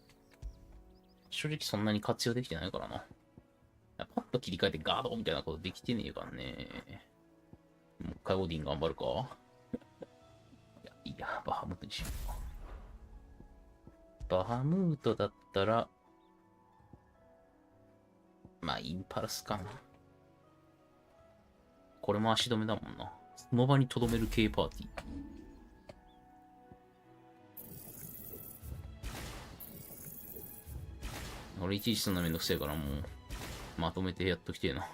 正直そんなに活用できてないからな。パッと切り替えてガードみたいなことできてねえからね。もう一回オーディン頑張るか。いや、バハムートにしよう。バハムートだったら、まあ、インパルスかな。これも足止めだもんな。その場に留める系パーティー。俺いちいちそんなめんどくせえからもう、まとめてやっときてえな。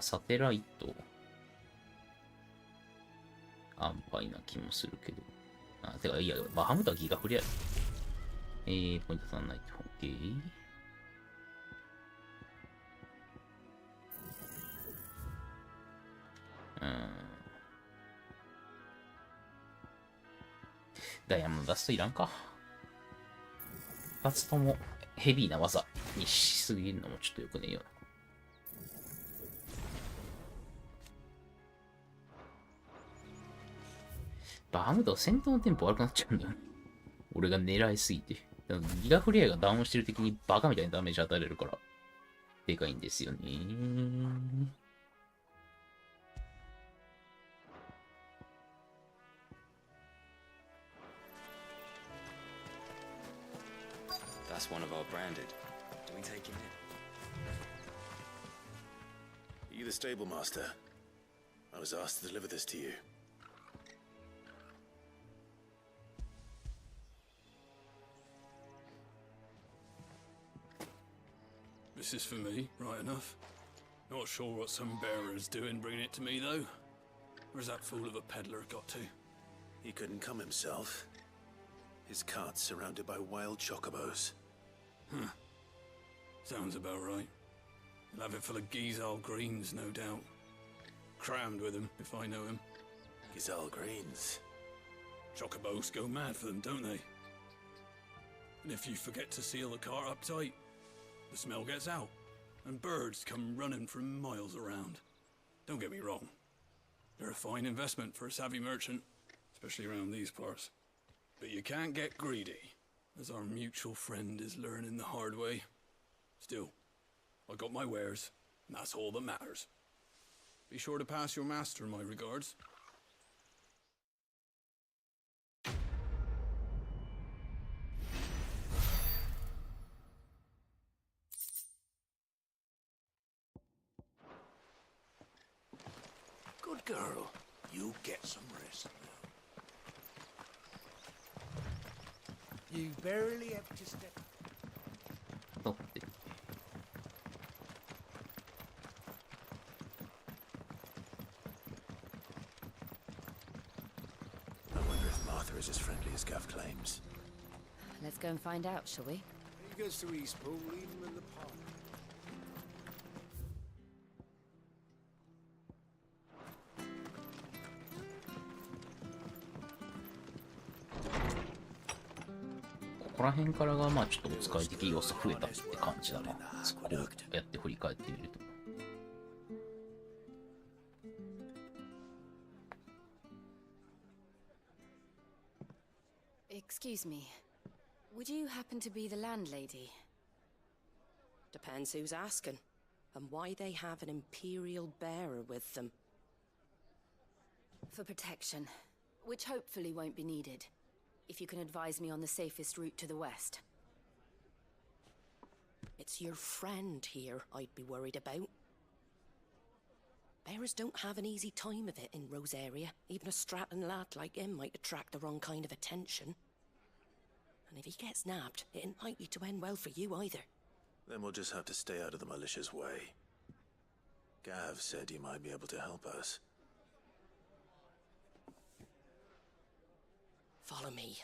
サテライト。安牌な気もするけど。てか、いや、バハムートはギガフリア。ポイント足んないと。OK。ダイヤモンド出すといらんか。2つともヘビーな技にしすぎるのもちょっとよくねえよな。バハムートは戦闘のテンポ悪くなっちゃうんだよ。俺が狙いすぎて。ギガフレアがダウンしてる敵にバカみたいなダメージ与えれるから、でかいんですよね。That's one of our branded. Do we take him in? Are you the stable master? I was asked to deliver this to you. This is for me, right enough. Not sure what some bearer's doing bringing it to me, though. Where's that fool of a peddler got to? He couldn't come himself. His cart's surrounded by wild chocobos. Huh. Sounds about right. He'll have it full of Gizal greens, no doubt. Crammed with them, if I know him. Gizal greens? Chocobos go mad for them, don't they? And if you forget to seal the cart up tight, the smell gets out, and birds come running from miles around. Don't get me wrong. They're a fine investment for a savvy merchant, especially around these parts. But you can't get greedy, as our mutual friend is learning the hard way. Still, I got my wares, and that's all that matters. Be sure to pass your master my regards. Good girl. You get some rest now. You barely have to step. I wonder if Martha is as friendly as Gav claims. Let's go and find out, shall we? He goes to Eastpool, leave him in the park.ここら辺からがまあちょっとお使い的要素増えたって感じだな。そこをやって振り返ってみると。Excuse me. Would you happen to be the landlady? Depends who's asking, and why they have an Imperial bearer with them. For protection, which hopefully won't be needed. If you can advise me on the safest route to the west. It's your friend here I'd be worried about. Bearers don't have an easy time of it in Rose area. Even a Stratton lad like him might attract the wrong kind of attention. And if he gets nabbed, it ain't likely to end well for you either. Then we'll just have to stay out of the malicious way. Gav said he might be able to help us. Follow me.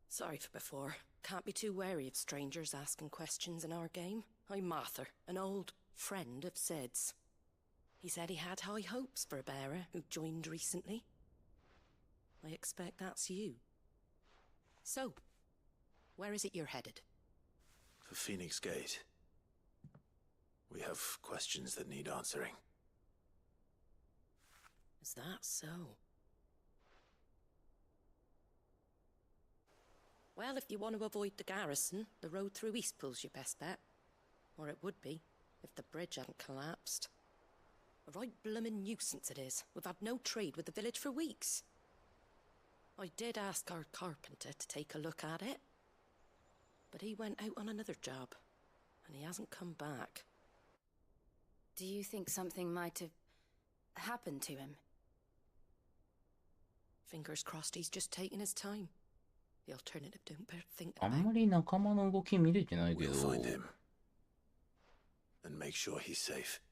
Sorry for before. Can't be too wary of strangers asking questions in our game. I'm Martha, an old friend of Sid's. He said he had high hopes for a bearer who joined recently. I expect that's you. So, where is it you're headed? For Phoenix Gate. We have questions that need answering. Is that so? Well, if you want to avoid the garrison, the road through Eastpool's your best bet. Or it would be, if the bridge hadn't collapsed. A right bloomin' nuisance it is. We've had no trade with the village for weeks. I did ask our carpenter to take a look at it. But he went out on another job, and he hasn't come back. Do you think something might have happened to him? Fingers crossed he's just taking his time. The alternative don't bear thinking あんまり仲間の動き見れてないけど。 We'll find him. And make sure he's safe.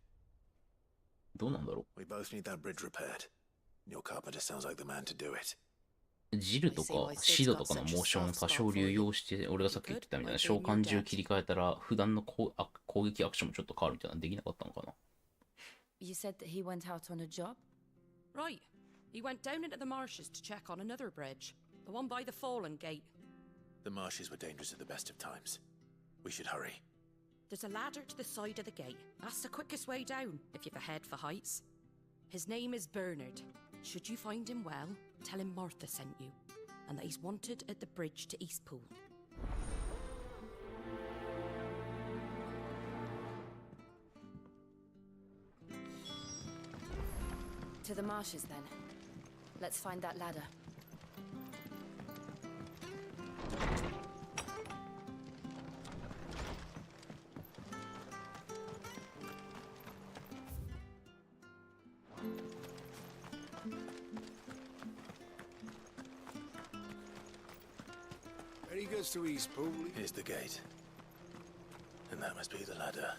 どうなんだろう。 We both need that bridge repaired. Your carpenter sounds like the man to do it. ジルとかシドとかのモーションを多少流用して、俺がさっき言ってたみたいな召喚銃切り替えたら普段の攻撃アクションもちょっと変わるみたいなのできなかったのかな。 You said that he went out on a job? Right. He went down into the marshes to check on another bridge. The one by the Fallen Gate. The marshes were dangerous at the best of times. We should hurry. There's a ladder to the side of the gate. That's the quickest way down, if you've a head for heights. His name is Bernard. Should you find him well, tell him Martha sent you, and that he's wanted at the bridge to Eastpool. To the marshes, then. Let's find that ladder. Very good to Eastpool. Here's the gate. And that must be the ladder.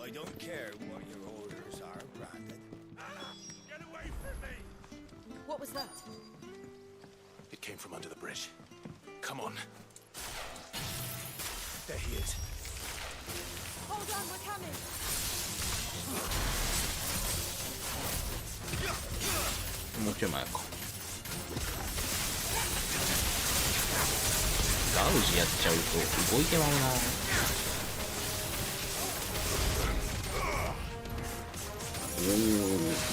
I don't care what your orders are, Brandon. Get away from me! What was that? It came from under the bridge. Come on. There he is. Hold on, we're coming!もうちょい前か。ガウジやっちゃうと動いてまうな。おお。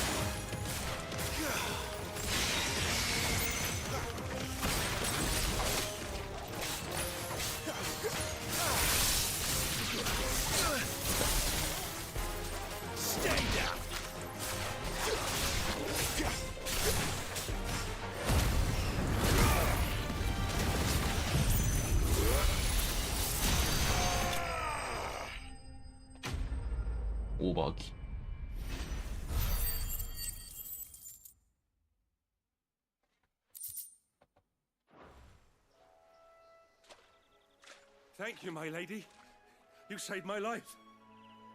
オーバーキー。Thank you, my lady. You saved my life.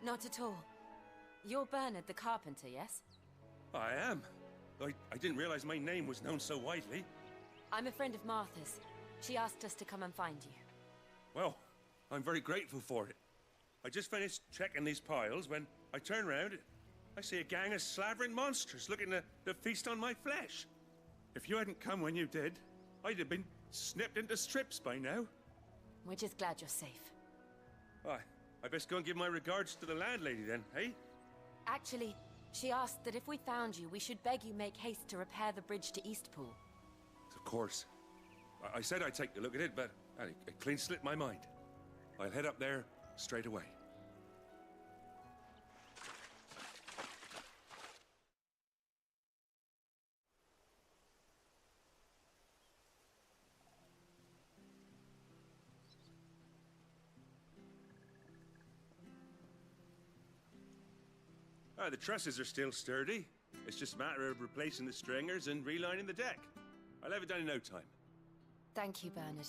Not at all. You're Bernard the carpenter, yes? I am. I didn't realize my name was known so widely. I'm a friend of Martha's. She asked us to come and find you. Well, I'm very grateful for it. I just finished checking these piles when I turn around. I see a gang of slavering monsters looking to feast on my flesh. If you hadn't come when you did, I'd have been snipped into strips by now. We're just glad you're safe. I best go and give my regards to the landlady then, eh? Actually, she asked that if we found you, we should beg you make haste to repair the bridge to Eastpool. Of course. I said I'd take a look at it, but it clean slipped my mind. I'll head up there straight away. The trusses are still sturdy. It's just a matter of replacing the stringers and relining the deck. I'll have it done in no time. Thank you, Bernard.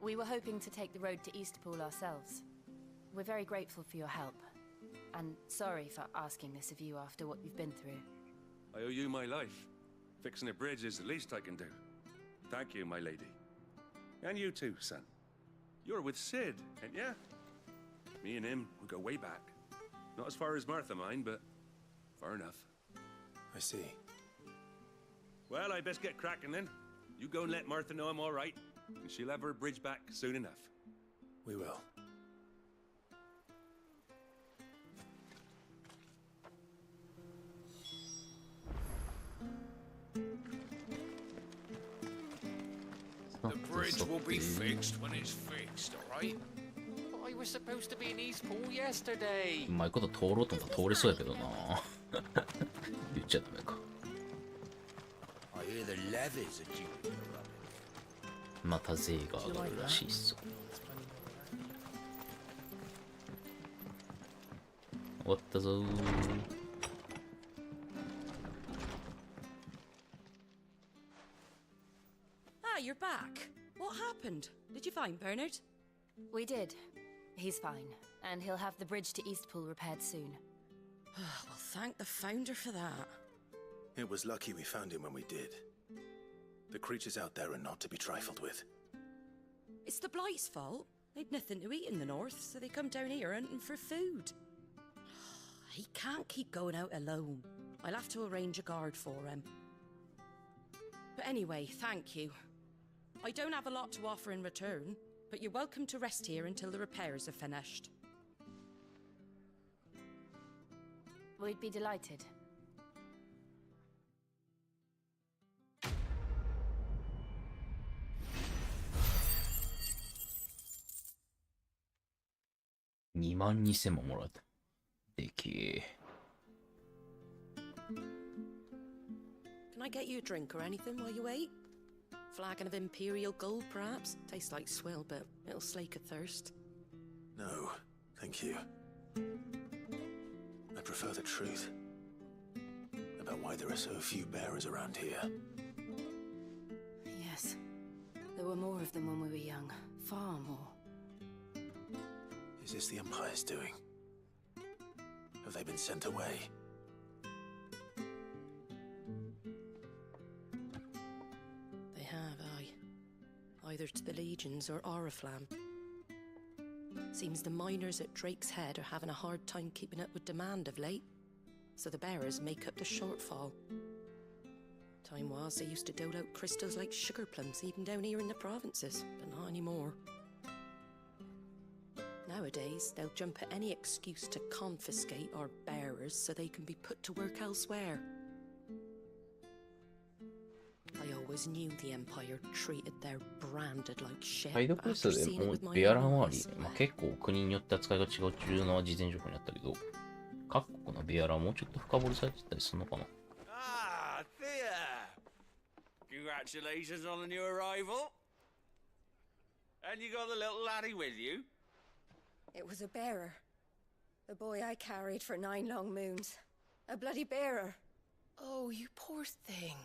We were hoping to take the road to Eastpool ourselves. We're very grateful for your help. And sorry for asking this of you after what you've been through. I owe you my life. Fixing a bridge is the least I can do. Thank you, my lady. And you too, son. You're with Sid, ain't ya? Me and him, we go way back. Not as far as Martha, mind, but far enough. I see. Well, I best get cracking then. You go and let Martha know I'm all right, and she'll have her bridge back soon enough. We will. The bridge will be fixed when it's fixed, all right? I was supposed to be in Eastpool yesterday. うまいこと通ろうと思ったら通れそうやけどな。言っちゃダメか。I hear the levies are due to run. また税が上がるらしいっす。終わったぞー。Ah, you're back. What happened? Did you find Bernard? We did. He's fine, and he'll have the bridge to Eastpool repaired soon. Well, thank the founder for that. It was lucky we found him when we did. The creatures out there are not to be trifled with. It's the Blight's fault. They'd nothing to eat in the north, so they come down here hunting for food. He can't keep going out alone. I'll have to arrange a guard for him. But anyway, thank you. I don't have a lot to offer in return, but you're welcome to rest here until the repairs are finished. We'd be delighted. 22,000ももらった。でけえ。Can I get you a drink or anything while you wait? Flagon of Imperial Gold, perhaps? Tastes like swill, but it'll slake a thirst. No, thank you. I prefer the truth about why there are so few bearers around here. Yes. There were more of them when we were young. Far more. Is this the Empire's doing? Have they been sent away? They have, aye. Either to the Legions or Oriflamme. Seems the miners at Drake's Head are having a hard time keeping up with demand of late, so the bearers make up the shortfall. Time was they used to dole out crystals like sugar plums even down here in the provinces, but not anymore. Nowadays, they'll jump at any excuse to confiscate our bearers so they can be put to work elsewhere. I always knew the Empire treated their branded like shit. 解読数でもうベアラ周り、結構国によって扱いが違うっていうのは事前情報にあったけど、各国のベアラはもうちょっと深掘りされてたりするのかな。Ah, Thea! Congratulations on the new arrival. And you got the little laddie with you? It was a bearer. The boy I carried for 9 long moons. A bloody bearer. Oh, you poor thing.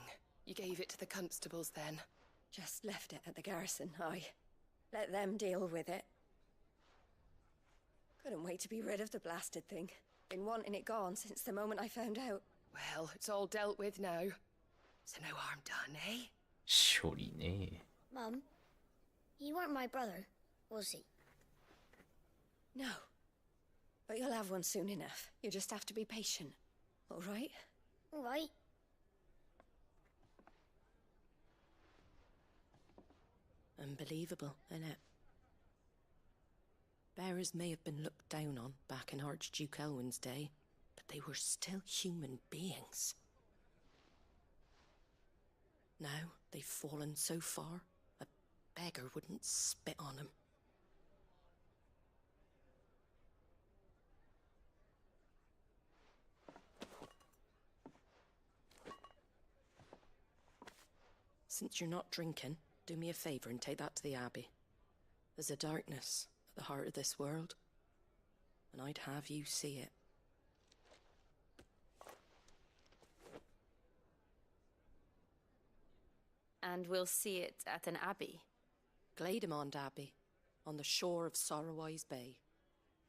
You gave it to the constables then? Just left it at the garrison, I let them deal with it. Couldn't wait to be rid of the blasted thing. Been wanting it gone since the moment I found out. Well, it's all dealt with now. So no harm done, eh? 処理ね。Mum, he weren't my brother, was he? No. But you'll have one soon enough. You just have to be patient. All right? All right. Unbelievable, innit? Bearers may have been looked down on back in Archduke Elwin's day, but they were still human beings. Now they've fallen so far, a beggar wouldn't spit on them. Since you're not drinking, do me a favour and take that to the Abbey. There's a darkness at the heart of this world, and I'd have you see it. And we'll see it at an abbey? Glademond Abbey, on the shore of Sorrowwise Bay.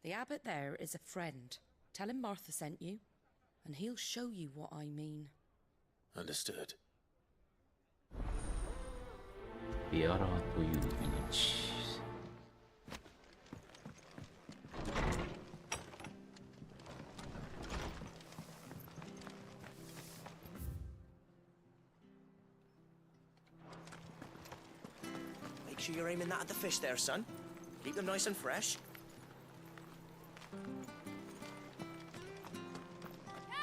The abbot there is a friend. Tell him Martha sent you, and he'll show you what I mean. Understood. ベアラーという命。Make sure you're aiming that at the fish there, son. Keep them nice and fresh. Come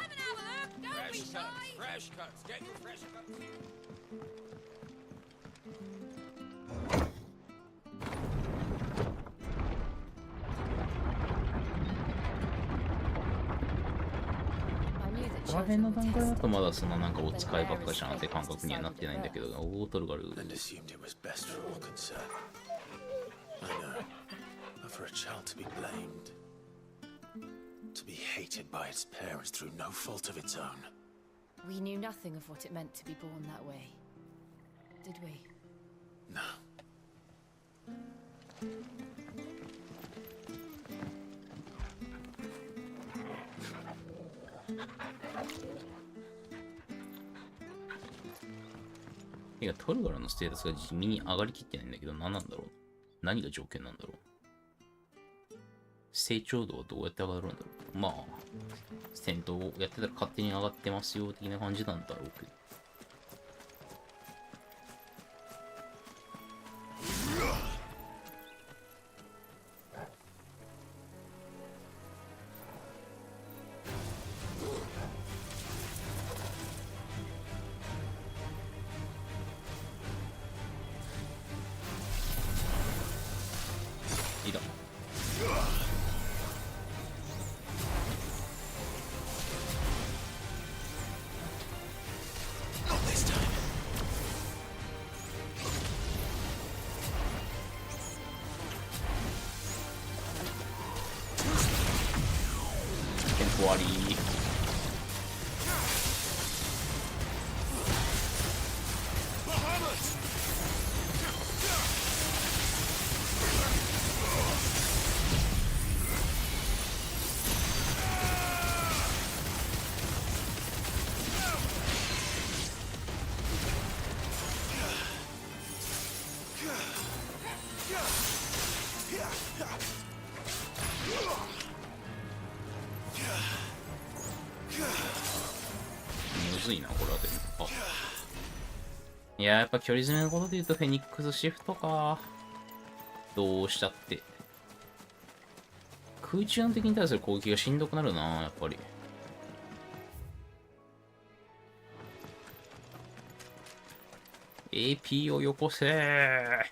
and have a look! Don't be shy! Fresh cuts. Get your fresh cuts. I knew that この辺 children の would 段階だ test とまだそのなんかお使いばっかじゃなって感覚にはなってないんだけど、オートルガル。 And assumed it was best for all concerned. I know. But for a child to be blamed, to be hated by its parents through no fault of its own. We knew nothing of what it meant to be born that way, did we? No.いや、トルガルのステータスが地味に上がりきってないんだけど、何なんだろう。何が条件なんだろう。成長度はどうやって上がるんだろう。まあ、戦闘をやってたら勝手に上がってますよ的な感じなんだろうけど。いいだ。ポ割り。むずいな、これはでも。いや、やっぱ距離詰めのことで言うとフェニックスシフトか。どうしたって。空中の敵に対する攻撃がしんどくなるな、やっぱり。AP をよこせー。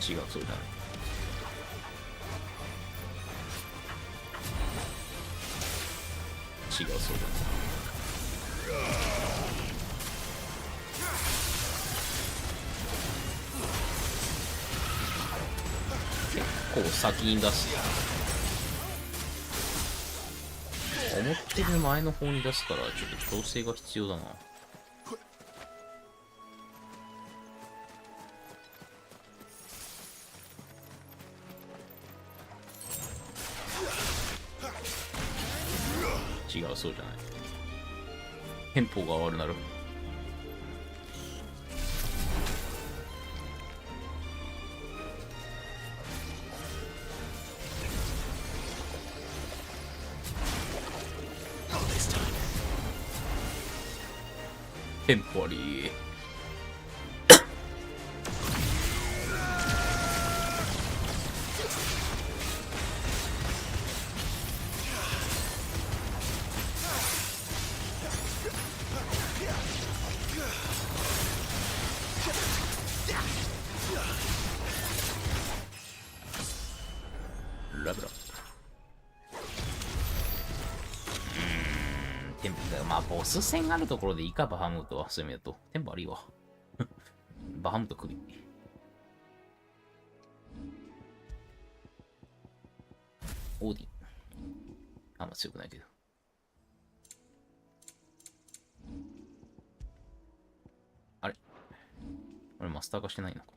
違う、そうじゃない。違う、そうじゃない。結構先に出す。思ってる前の方に出すから、ちょっと調整が必要だな。違う、そうじゃない。テンポが悪なる。テンポ悪い。ラブラ。テンポが、まあ、ボス戦あるところでいいか、バハムートは。そういう意味だと。テンポ悪いわ。バハムート首。オーディ。あんま強くないけど。あれ俺マスター化してないのか。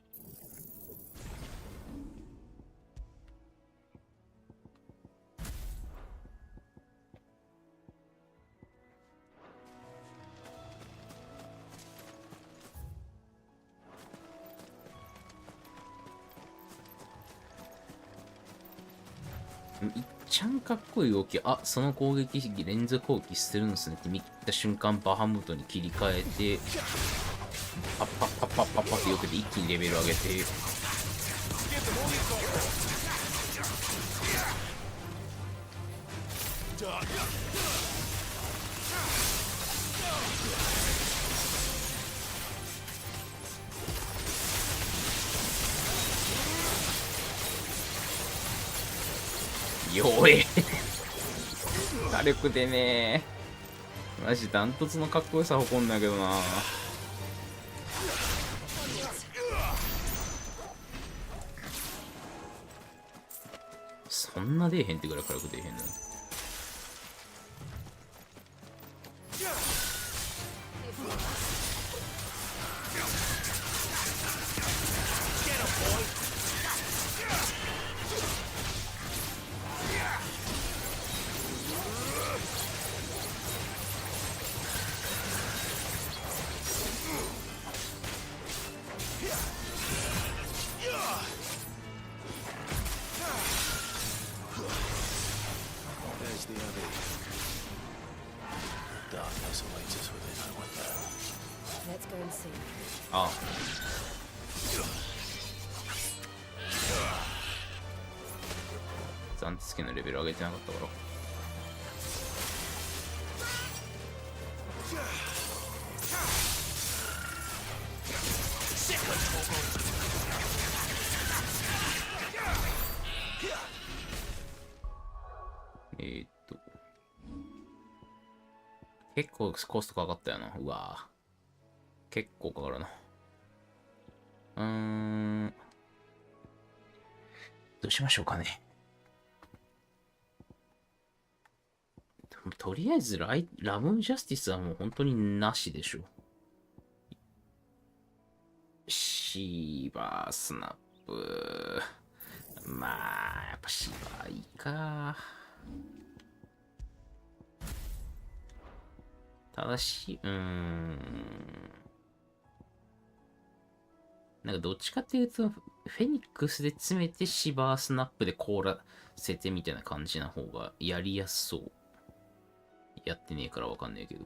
いっちゃんかっこいい動き。あ、その攻撃式連続攻撃してるんですねって見た瞬間、バハムートに切り替えて、パッパッパッパッパッパってよけて一気にレベル上げて、弱え火力でねー。マジダントツのかっこよさ誇んだけどな。そんな出えへんってぐらい火力出えへんの。There's the abbey. Darkness awaits us within, I wonder. Let's go and see. ああ。残つけのレベル上げてなかったから。結構コストかかったよな。うわぁ。結構かかるな。どうしましょうかね。とりあえずラムジャスティスはもう本当になしでしょ。シーバースナップ。まあ、やっぱシーバーいいか。ただし、なんかどっちかっていうと、フェニックスで詰めてシバースナップで凍らせてみたいな感じな方がやりやすそう。やってねえからわかんねえけど。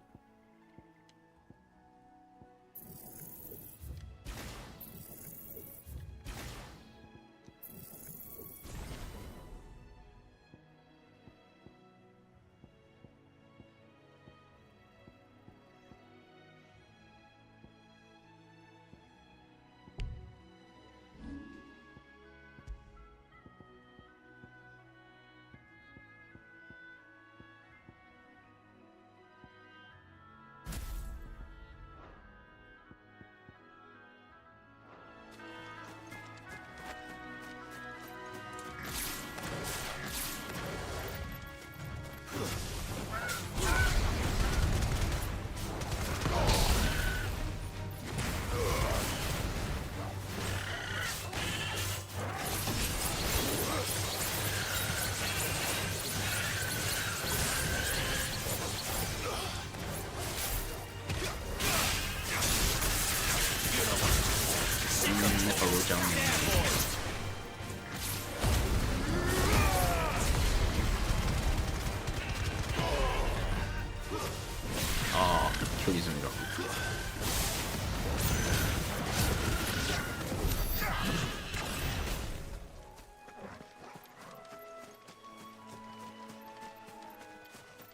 ああ、距離済みだ。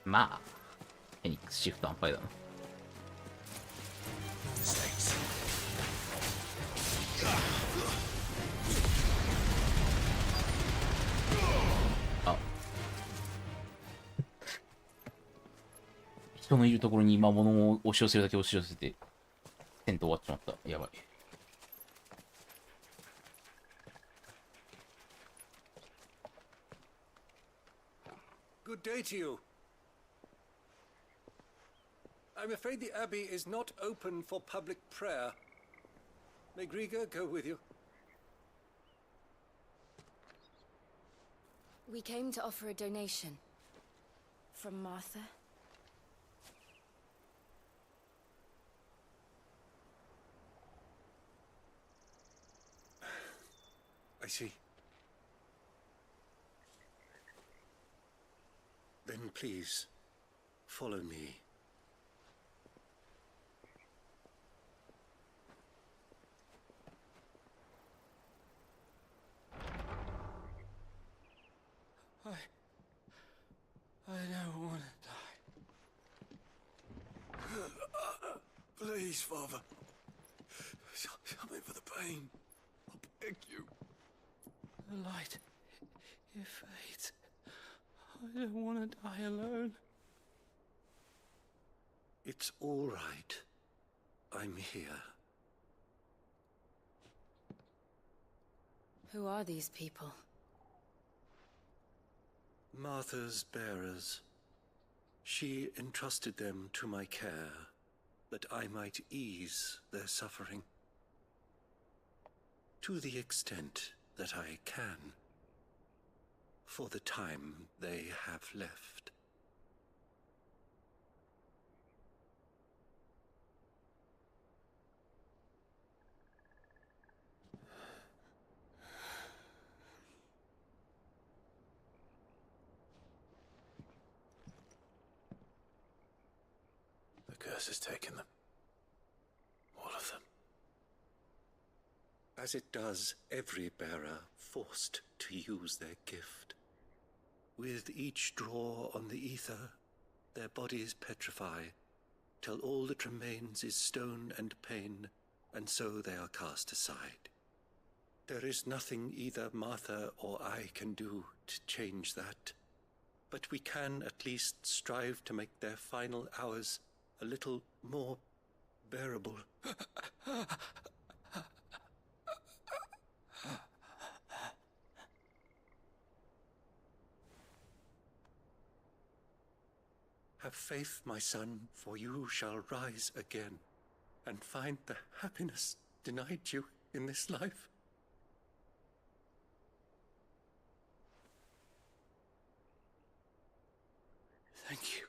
まあ、フェニックスシフト安牌だな。あ、人のいるところに魔物を押し寄せるだけ押し寄せて、戦闘終わっちまった。やばい。Good day to you. I'm afraid the Abbey is not open for public prayer. May Griga go with you? We came to offer a donation. From Martha. I see. Then please, follow me. I don't want to die. Please, Father. Something for the pain. I beg you. The light, it fades. I don't want to die alone. It's all right. I'm here. Who are these people? Martha's bearers. She entrusted them to my care, that I might ease their suffering. To the extent that I can, for the time they have left. The curse has taken them. All of them. As it does every bearer forced to use their gift. With each draw on the ether, their bodies petrify, till all that remains is stone and pain, and so they are cast aside. There is nothing either Martha or I can do to change that, but we can at least strive to make their final hours a little more bearable. Have faith, my son, for you shall rise again and find the happiness denied you in this life. Thank you,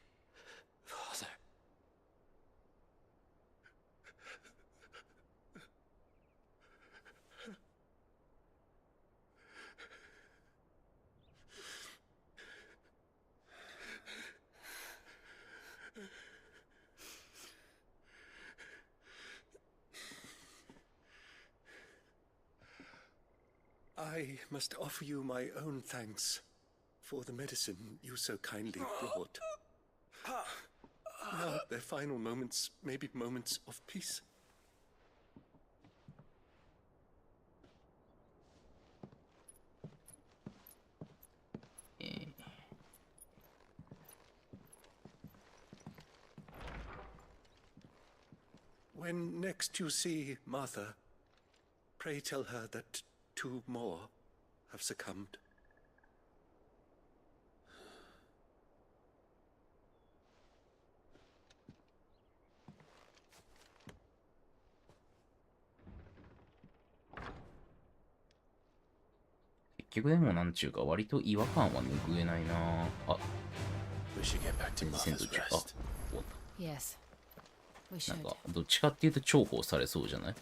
Father. I must offer you my own thanks for the medicine you so kindly brought. Now their final moments may be moments of peace. When next you see Martha, pray tell her that 2 more have succumbed. 結局でもなんちゅうか割と違和感は拭えないなあ。戦闘中か。終わった。Yes. We should. なんかどっちかっていうと重宝されそうじゃない？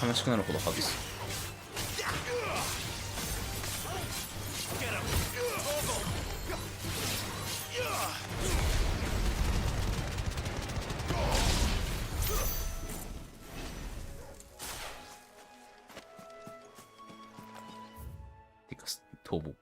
悲しくなるほど外す。てか逃亡。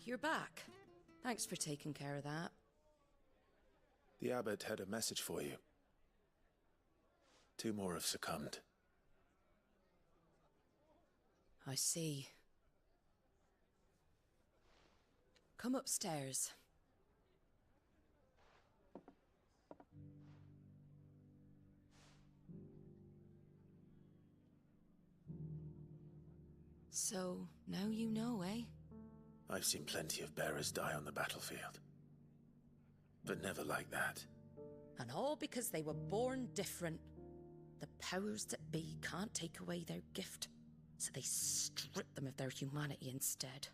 You're back. Thanks for taking care of that. The abbot had a message for you. 2 more have succumbed. I see. Come upstairs. So, now you know, eh? I've seen plenty of bearers die on the battlefield. But never like that. And all because they were born different. The powers that be can't take away their gift, so they strip them of their humanity instead.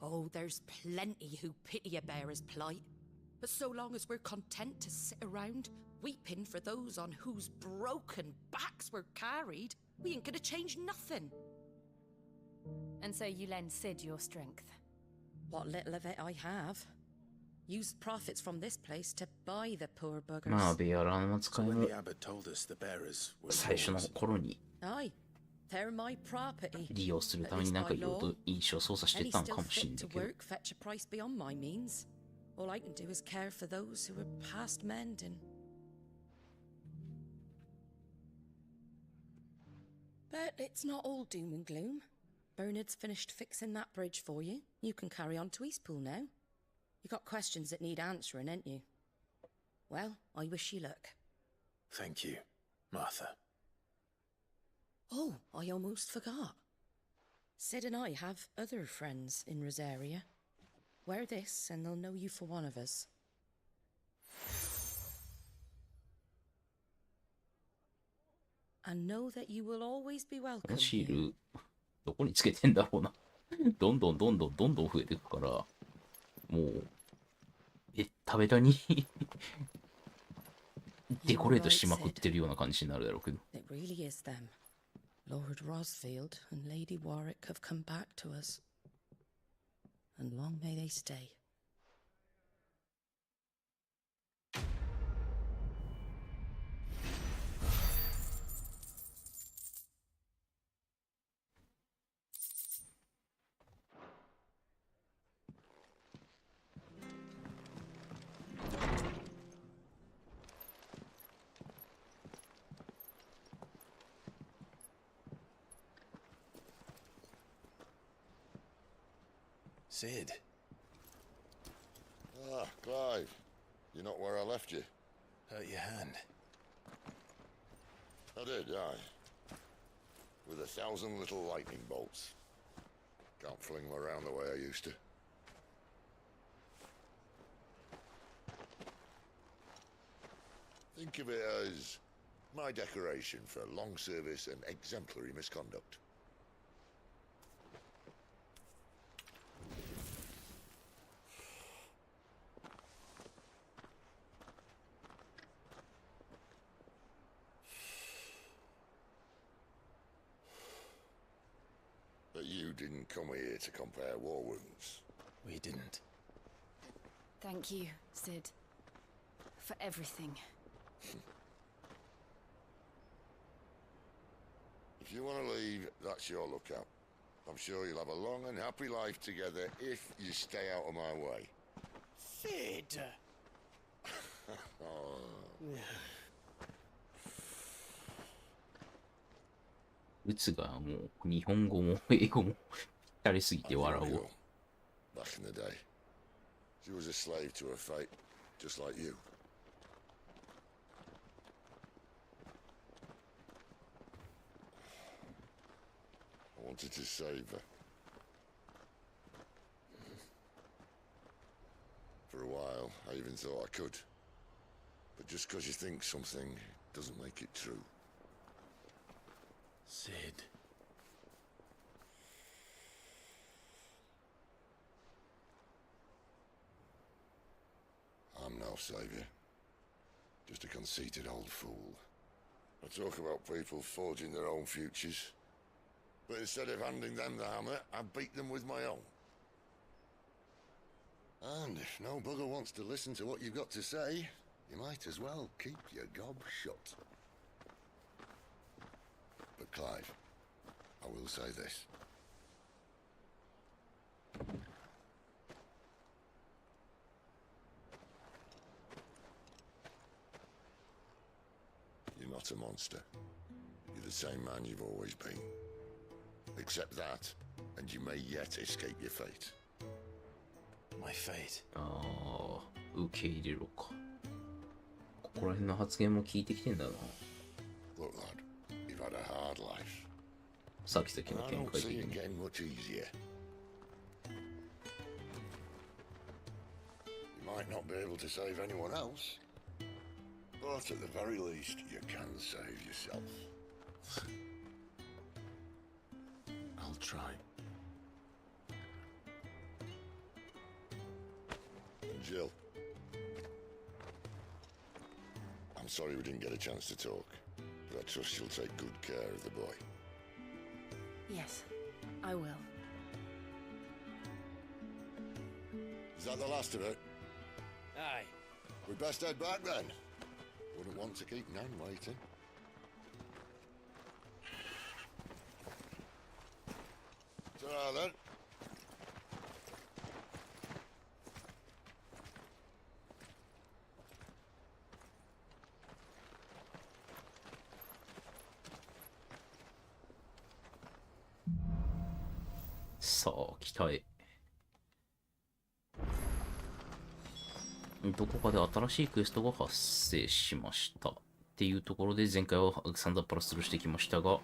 Oh, there's plenty who pity a bearer's plight. But so long as we're content to sit around, weeping for those on whose broken backs we're carried, we ain't gonna change nothing. And so you lend Sid your strength? What little of it I have. Used profits from this place to buy the poor buggers. まあ、ベアラーの使いも When the abbot told us the bearers were 最初の頃に Aye, they're my property. 利用するためになんかいろいろと印象操作してたのかもしれん Any だ still けど fit to work, fetch a price beyond my means. All I can do is care for those who are past mending. But it's not all doom and gloom. Bernard's finished fixing that bridge for you. You can carry on to Eastpool now. You got questions that need answering, ain't you? Well, I wish you luck. Thank you, Martha. Oh, I almost forgot. Sid and I have other friends in Rosaria. Wear this and they'll know you for one of us. And know that you will always be こ welcome のシー here. ル、どこにつけてんだろうな。どんどん増えていくから、もう、ベッタベタにデコレートしまくってるような感じになるだろうけど。It really is them. Lord Rosfield and Lady Warwick have come back to us. And long may they stay. Sid. Ah, Clive. You're not where I left you. Hurt your hand. I did, aye. With 1,000 little lightning bolts. Can't fling them around the way I used to. Think of it as my decoration for long service and exemplary misconduct. But you didn't come here to compare war wounds. We didn't. Thank you, Sid. For everything. If you want to leave, that's your lookout. I'm sure you'll have a long and happy life together if you stay out of my way. Sid! Oh. うつがもう日本語も英語もぴったりすぎて笑うわ。Back in the day, she was a slave to her fate, just like you. I wanted to save her. For a while, I even thought I could. But just because you think something doesn't make it true. Sid. I'm no savior. Just a conceited old fool. I talk about people forging their own futures. But instead of handing them the hammer, I beat them with my own. And if no bugger wants to listen to what you've got to say, you might as well keep your gob shut. But Clive, I will say this. You're not a monster. You're the same man you've always been. Accept that, and you may yet escape your fate. My fate. ああ、受け入れろか。ここら辺の発言も聞いてきてんだな。Look, lad, you've had a hard life. さっきの I 見 don't 解 see 的 it に。 getting much easier. You might not be able to save anyone else, but at the very least, you can save yourself. I'll try. Jill. I'm sorry we didn't get a chance to talk, but I trust you'll take good care of the boy. Yes, I will. Is that the last of it? Aye. We'd best head back then. Wouldn't want to keep Nan waiting. Ta-ra then.さあ、北へ。どこかで新しいクエストが発生しました。っていうところで前回はサンダーパラスルーしてきましたが、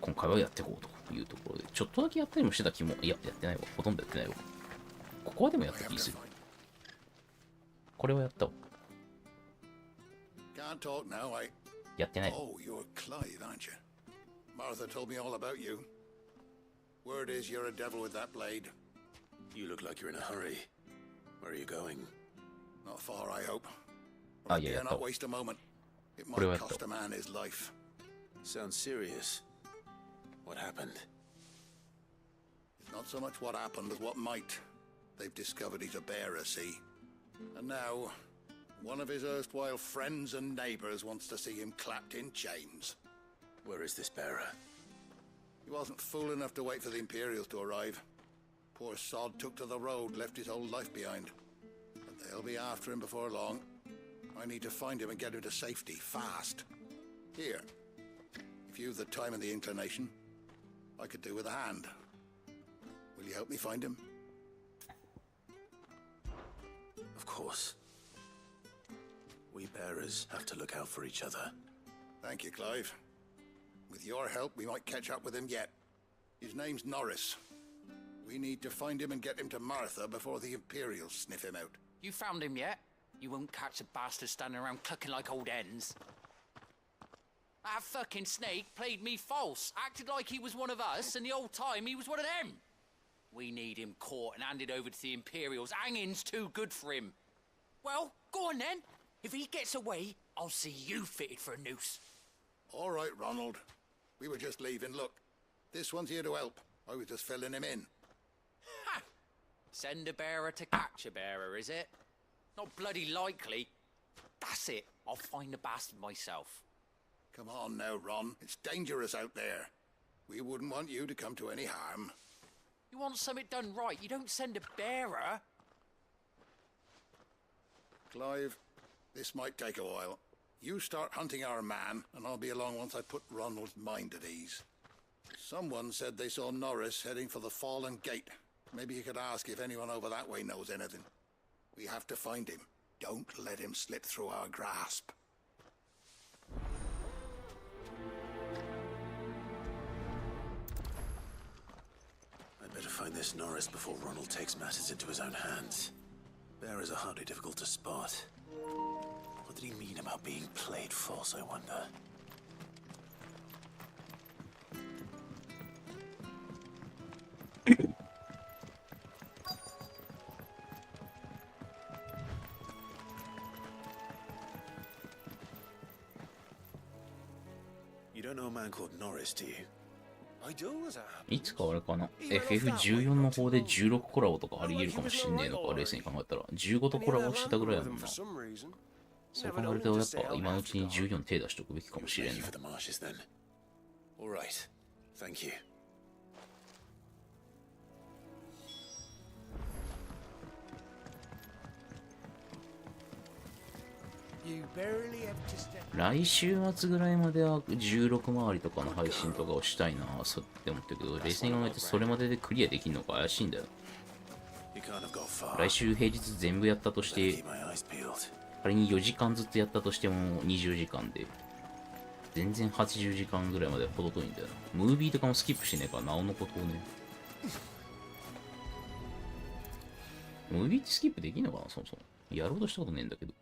今回はやっていこうというところで、ちょっとだけやったりもしてた気も、いや、やってないわ。ほとんどやってないわ。ここはでもやった気する。これはやったわ。Can't talk now, I... やってない。Oh, you're Clive, aren't you? Martha told me all about you. Word is you're a devil with that blade. You look like you're in a hurry. Where are you going? Not far, I hope. Ah, I yeah, dare not waste a moment. It might cost a man his life. Sounds serious. What happened? It's not so much what happened as what might. They've discovered he's a bearer, see? And now, one of his erstwhile friends and neighbors wants to see him clapped in chains. Where is this bearer? He wasn't fool enough to wait for the Imperials to arrive. Poor sod took to the road, left his whole life behind. But they'll be after him before long. I need to find him and get him to safety, fast. Here, if you've the time and the inclination, I could do with a hand. Will you help me find him? Of course. We bearers have to look out for each other. Thank you, Clive. With your help, we might catch up with him yet. His name's Norris. We need to find him and get him to Martha before the Imperials sniff him out. You found him yet? You won't catch a bastard standing around clucking like old hens. That fucking snake played me false, acted like he was one of us, and the whole time he was one of them. We need him caught and handed over to the Imperials. Hanging's too good for him. Well, go on then. If he gets away, I'll see you fitted for a noose. All right, Ronald. We were just leaving. Look, this one's here to help. I was just filling him in. Ha! Send a bearer to catch a bearer, is it? Not bloody likely. That's it. I'll find the bastard myself. Come on now, Ron. It's dangerous out there. We wouldn't want you to come to any harm. You want something done right, you don't send a bearer. Clive, this might take a while. You start hunting our man, and I'll be along once I put Ronald's mind at ease. Someone said they saw Norris heading for the Fallen Gate. Maybe you could ask if anyone over that way knows anything. We have to find him. Don't let him slip through our grasp. I'd better find this Norris before Ronald takes matters into his own hands. Bearers are hardly difficult to spot. What did he mean about being played false, I wonder? You don't know a man called Norris, do you? I do, as I いつかあれかな FF14 の方で16コラボとかあり得るかもしんねえのか、冷静に考えたら15とコラボしてたぐらいだもんな。そう考えるとやっぱ今のうちに14手出しとくべきかもしれんな。All right. Thank you. You barely have to step. 来週末ぐらいまでは16周りとかの配信とかをしたいなそうって思ってるけど、冷静に考えてそれまででクリアできるのか怪しいんだよ。来週平日全部やったとして仮に4時間ずつやったとしても20時間で全然80時間ぐらいまで程遠いんだよな。ムービーとかもスキップしねえからなおのことをね。ムービーってスキップできんのかな、そもそも。やろうとしたことねえんだけど。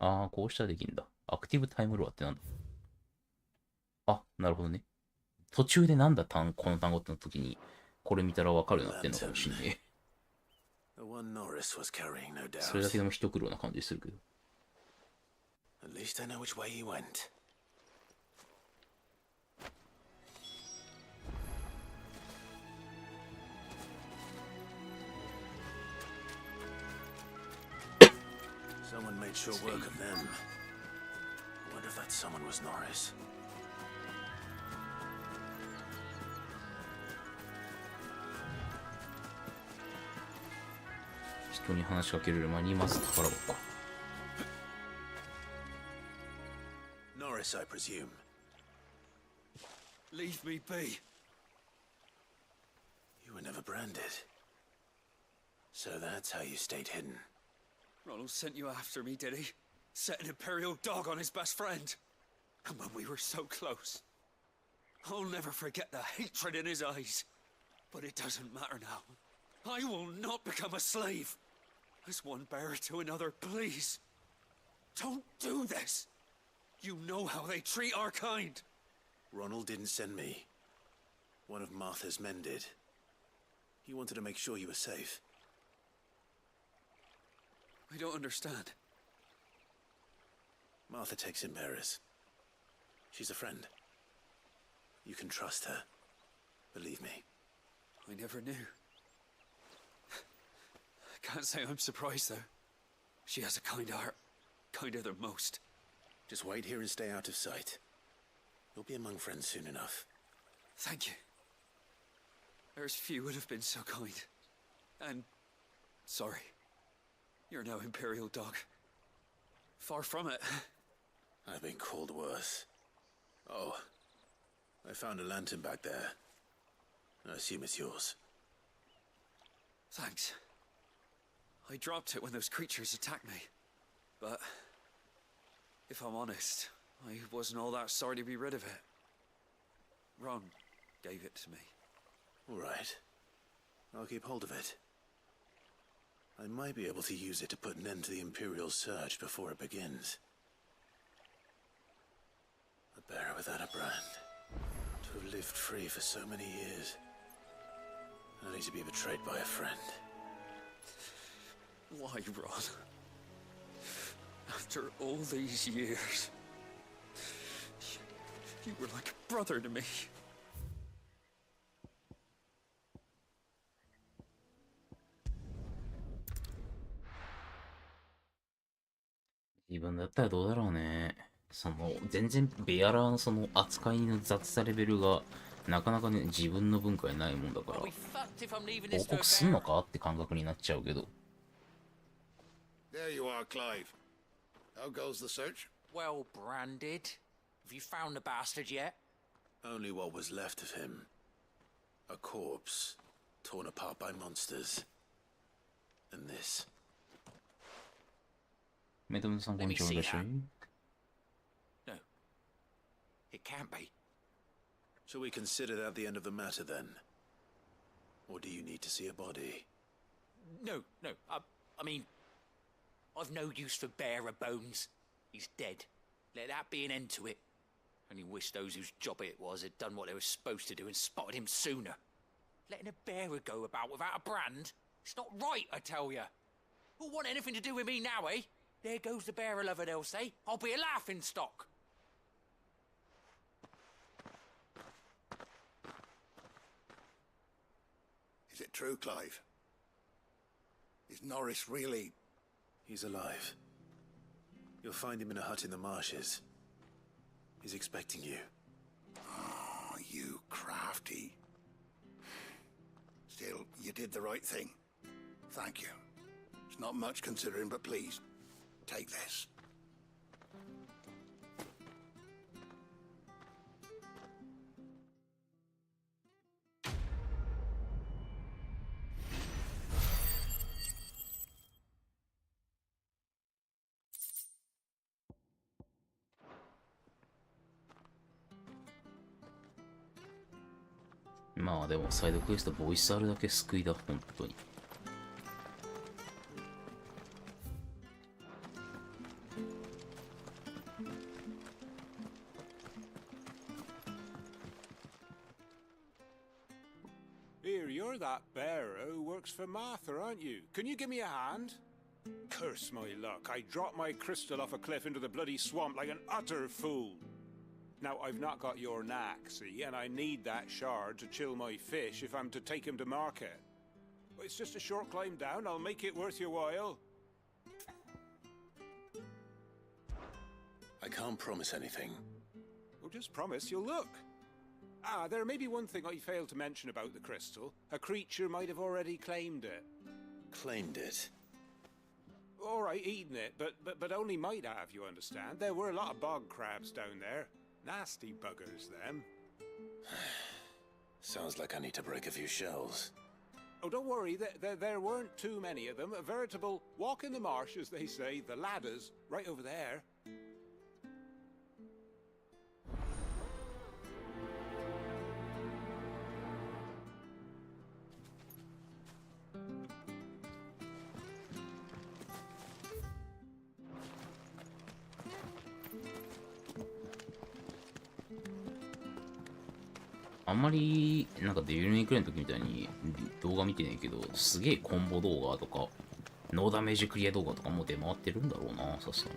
ああ、こうしたらできんだ。アクティブタイムロアってなんだ。あ、なるほどね。途中でなんだこの単語っての時に、これ見たらわかるようになってんのかもしんねえ。それだけでも一苦労な感じするけど。At least I know which way he went. Someone made sure work of them. I wonder if that someone was Norris. 人に話しかける前にまず宝箱か。Norris, I presume. Leave me be. You were never branded. So that's how you stayed hidden. Ronald sent you after me, did he? Set an Imperial dog on his best friend. And when we were so close. I'll never forget the hatred in his eyes. But it doesn't matter now. I will not become a slave. As one bearer to another, please. Don't do this. You know how they treat our kind. Ronald didn't send me. One of Martha's men did. He wanted to make sure you were safe. I don't understand. Martha takes in bearers. She's a friend. You can trust her. Believe me. I never knew. I can't say I'm surprised, though. She has a kind heart. Kinder than most. Just wait here and stay out of sight. You'll be among friends soon enough. Thank you. There's few would have been so kind. And... sorry. You're no Imperial dog. Far from it. I've been called worse. Oh. I found a lantern back there. I assume it's yours. Thanks. I dropped it when those creatures attacked me. But... if I'm honest, I wasn't all that sorry to be rid of it. Ron gave it to me. All right. I'll keep hold of it. I might be able to use it to put an end to the Imperial surge before it begins. A bearer without a brand. To have lived free for so many years. Only to be betrayed by a friend. Why, Ron? After all these years, you were like a brother to me.自分だったらどうだろうね。全然ベアラーのその扱いの雑さレベルがなかなかね、自分の文化にないもんだから、報告すんのかって感覚になっちゃうけど。There you are, Clive. How goes the search? Well branded. Have you found the bastard yet? Only what was left of him. A corpse, torn apart by monsters. And this. メドムさんこんにちは。 No. It can't be. Shall we consider that the end of the matter then? Or do you need to see a body? No. I mean, I've no use for bearer bones. He's dead. Let that be an end to it. Only wish those whose job it was had done what they were supposed to do and spotted him sooner. Letting a bearer go about without a brand? It's not right, I tell you. Who'll want anything to do with me now, eh? There goes the bearer lover, they'll say. I'll be a laughing stock. Is it true, Clive? Is Norris really... He's alive. You'll find him in a hut in the marshes. He's expecting you. Oh, you crafty. Still, you did the right thing. Thank you. It's not much considering, but please, take this. Well, まあでもサイドクエストボイスあるだけ救いだ、本当に。Here, you're that bearer who works for Martha, aren't you? Can you give me a hand? Curse my luck, I dropped my crystal off a cliff into the bloody swamp like an utter fool. Now, I've not got your knack, see, and I need that shard to chill my fish if I'm to take him to market. It's just a short climb down, I'll make it worth your while. I can't promise anything. Well, just promise you'll look. Ah, there may be one thing I failed to mention about the crystal. A creature might have already claimed it. Claimed it? All right, eaten it, but only might have, you understand. There were a lot of bog crabs down there. Nasty buggers, them. Sounds like I need to break a few shells. Oh, don't worry, there weren't too many of them. A veritable walk in the marsh, as they say, the ladders, right over there. あんまり、なんかデビルメイクレイの時みたいに動画見てねえけど、すげえコンボ動画とか、ノーダメージクリア動画とかも出回ってるんだろうな、さすがに。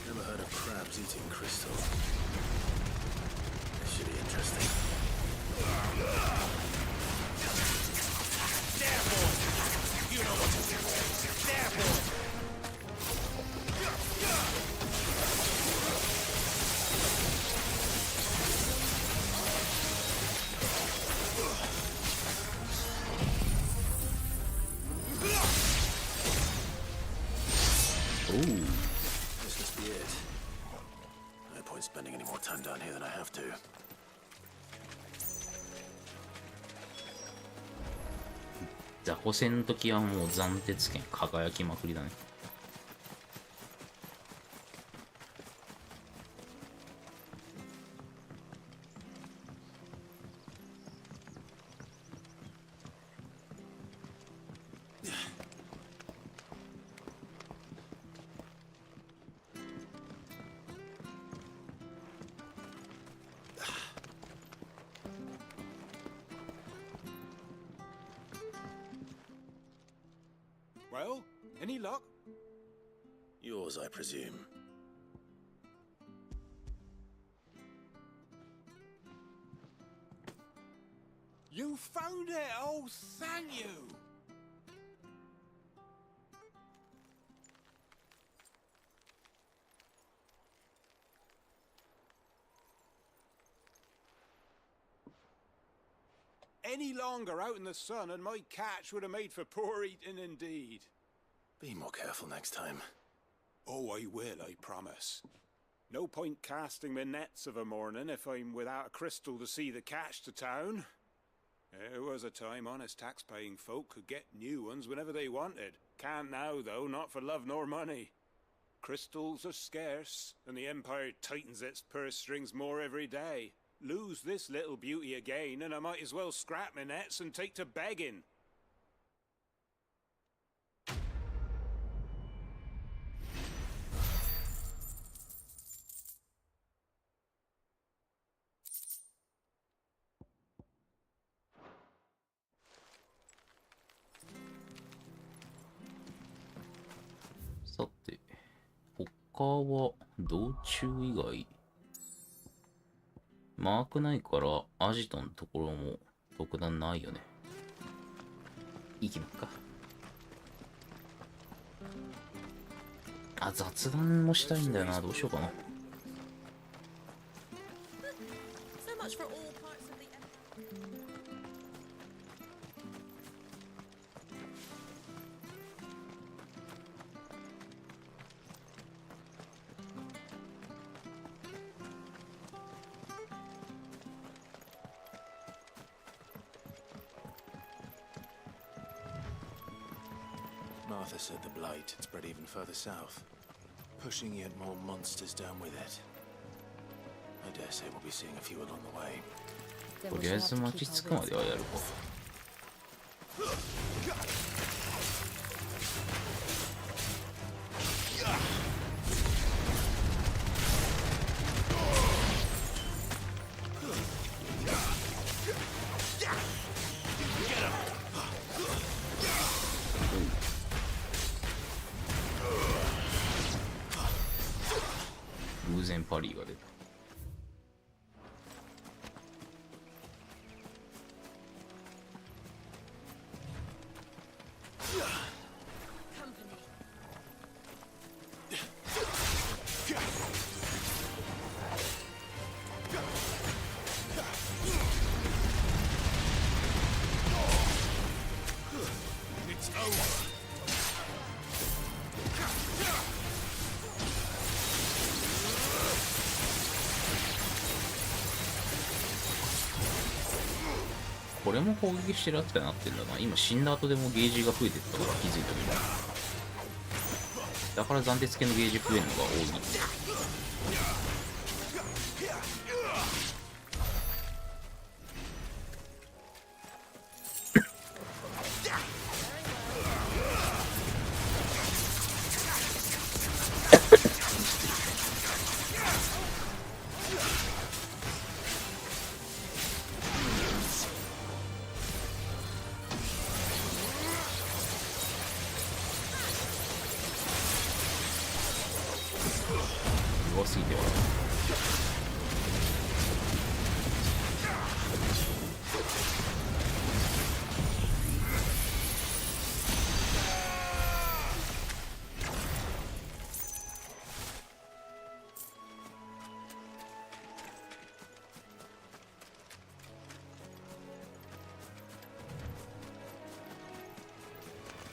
Never heard of crabs eating crystal. This should be interesting. There, boy! You know what to do. There, boy! Ooh. This must be it. No point spending any more time down here than I have to. 雑魚戦の時はもう暫定剣輝きまくりだね。Well, any luck? Yours, I presume. You found it! Oh, thank you! Any longer out in the sun and my catch would have made for poor eating indeed. Be more careful next time. Oh, I will, I promise. No point casting my nets of a morning if I'm without a crystal to see the catch to town. There was a time honest tax-paying folk could get new ones whenever they wanted. Can't now, though, not for love nor money. Crystals are scarce, and the Empire tightens its purse strings more every day. Lose this little beauty again, and I might as well scrap my nets and take to begging. さて、他は道中以外、マークないからアジトのところも特段ないよね。行きまっか。あ、雑談もしたいんだよな。どうしようかな。So much for all parts of the empire. Martha said the blight had spread even further south, pushing yet more monsters down with it. I dare say we'll be seeing a few along the way. とりあえず待ち着くまではやるか。偶然パリーが出た。これも攻撃してるやつになってんだな。今死んだ後でもゲージが増えてったから気づいたけど。だから暫定付けのゲージ増えるのが多いんだ。怖すぎて笑う。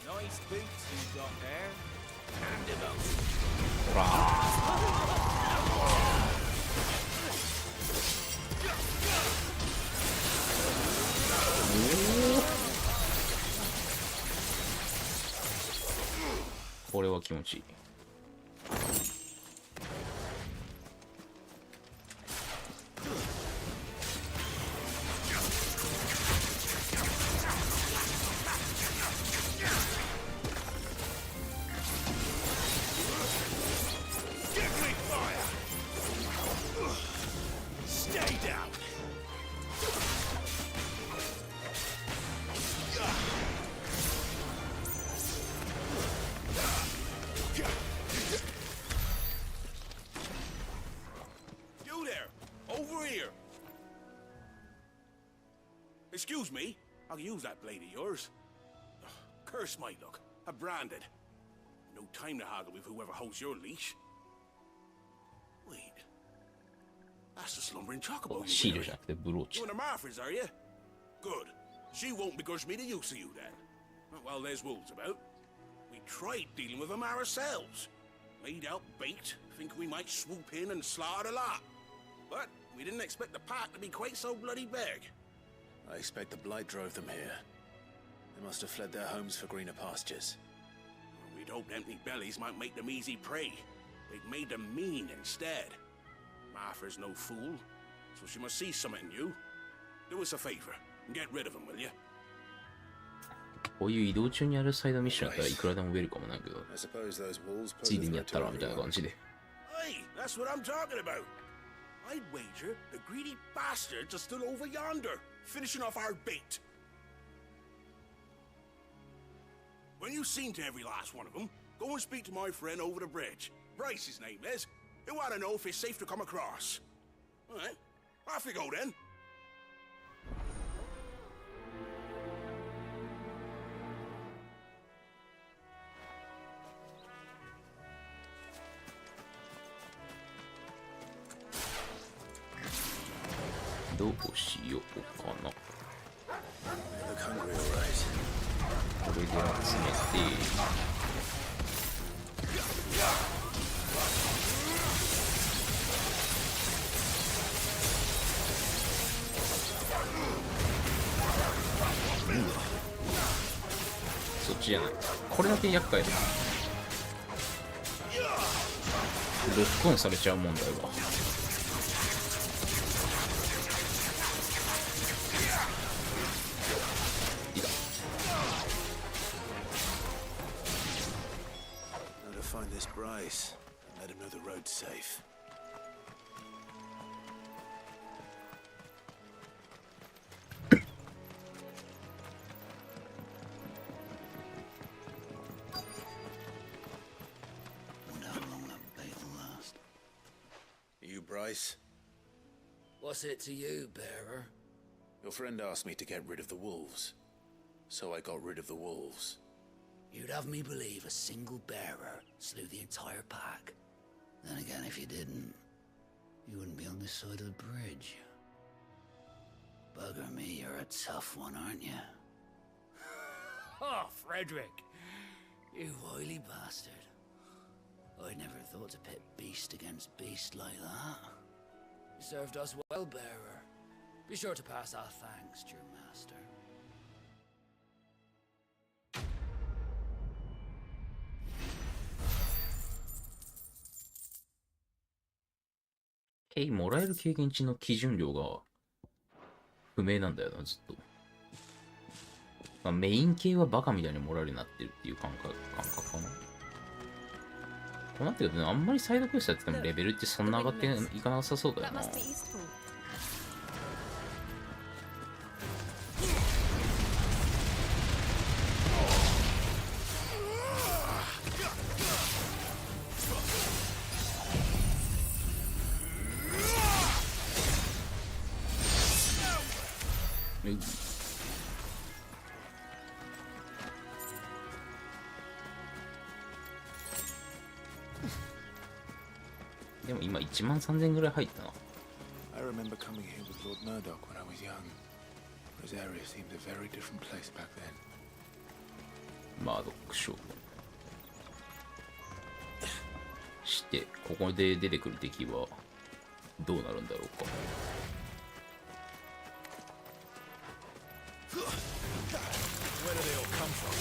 Nice boots you got there. And about. ほらこれは気持ちいい。Excuse me, I'll use that blade of yours. Ugh, curse my luck. I'm branded. No time to haggle with whoever holds your leash. Wait. That's the slumbering chocobo. シールじゃなくてブローチ。 You and the Marthas, are you? Good. She won't begrudge me the use of you then. Well, there's wolves about. We tried dealing with them ourselves. Laid out bait, think we might swoop in and slaughter the lot. But we didn't expect the pack to be quite so bloody big. I expect the blight drove them here. They must have fled their homes for greener pastures. We'd hoped empty bellies might make them easy prey. They've made them mean instead. Martha's no fool, so she must see something in you. Do us a favor and get rid of them, will you? こういう移動中にやるサイドミッションだったらいくらでもウェルカムなんけど、ついでにやったらみたいな感じで。Hey, that's what I'm talking about. I'd wager the greedy bastards are still over yonder, finishing off our bait. When you've seen to every last one of them, go and speak to my friend over the bridge. Bryce, his name is. He'll want to know if it's safe to come across. All right, off you go then. どうしようかな。これで集めて。そっちじゃない。これだけ厄介だ。ロックオンされちゃう問題は。Find this Bryce and let him know the road's safe. Wonder how long that bait will last. You, Bryce? What's it to you, bearer? Your friend asked me to get rid of the wolves, so I got rid of the wolves. You'd have me believe a single bearer slew the entire pack. Then again, if you didn't, you wouldn't be on this side of the bridge. Bugger me, you're a tough one, aren't you? Oh, Frederick! You wily bastard. I'd never thought to pit beast against beast like that. You served us well, bearer. Be sure to pass our thanks to your master. K もらえる経験値の基準量が不明なんだよな、ずっと。まあ、メイン系はバカみたいにもらえるようになってるっていう感覚かな。こうなってくるとね、あんまりサイドクエストやっててもレベルってそんな上がっていかなさそうだよな。でも今13000ぐらい入ったな。 I remember coming here with Lord Murdoch when I was young. Rosaria seemed a very different place back then. マードック将軍して、ここで出てくる敵はどうなるんだろうか。Where do they all come from?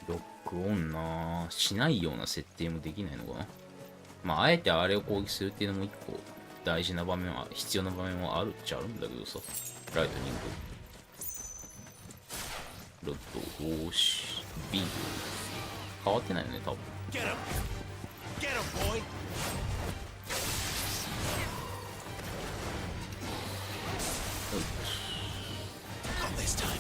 ロックオンなしないような設定もできないのかな。まああえてあれを攻撃するっていうのも一個大事な場面は必要な場面はあるっちゃあるんだけどさ。ライトニングロッドオーシビール変わってないよね多分。 Get him! Get him, boy! Not this time.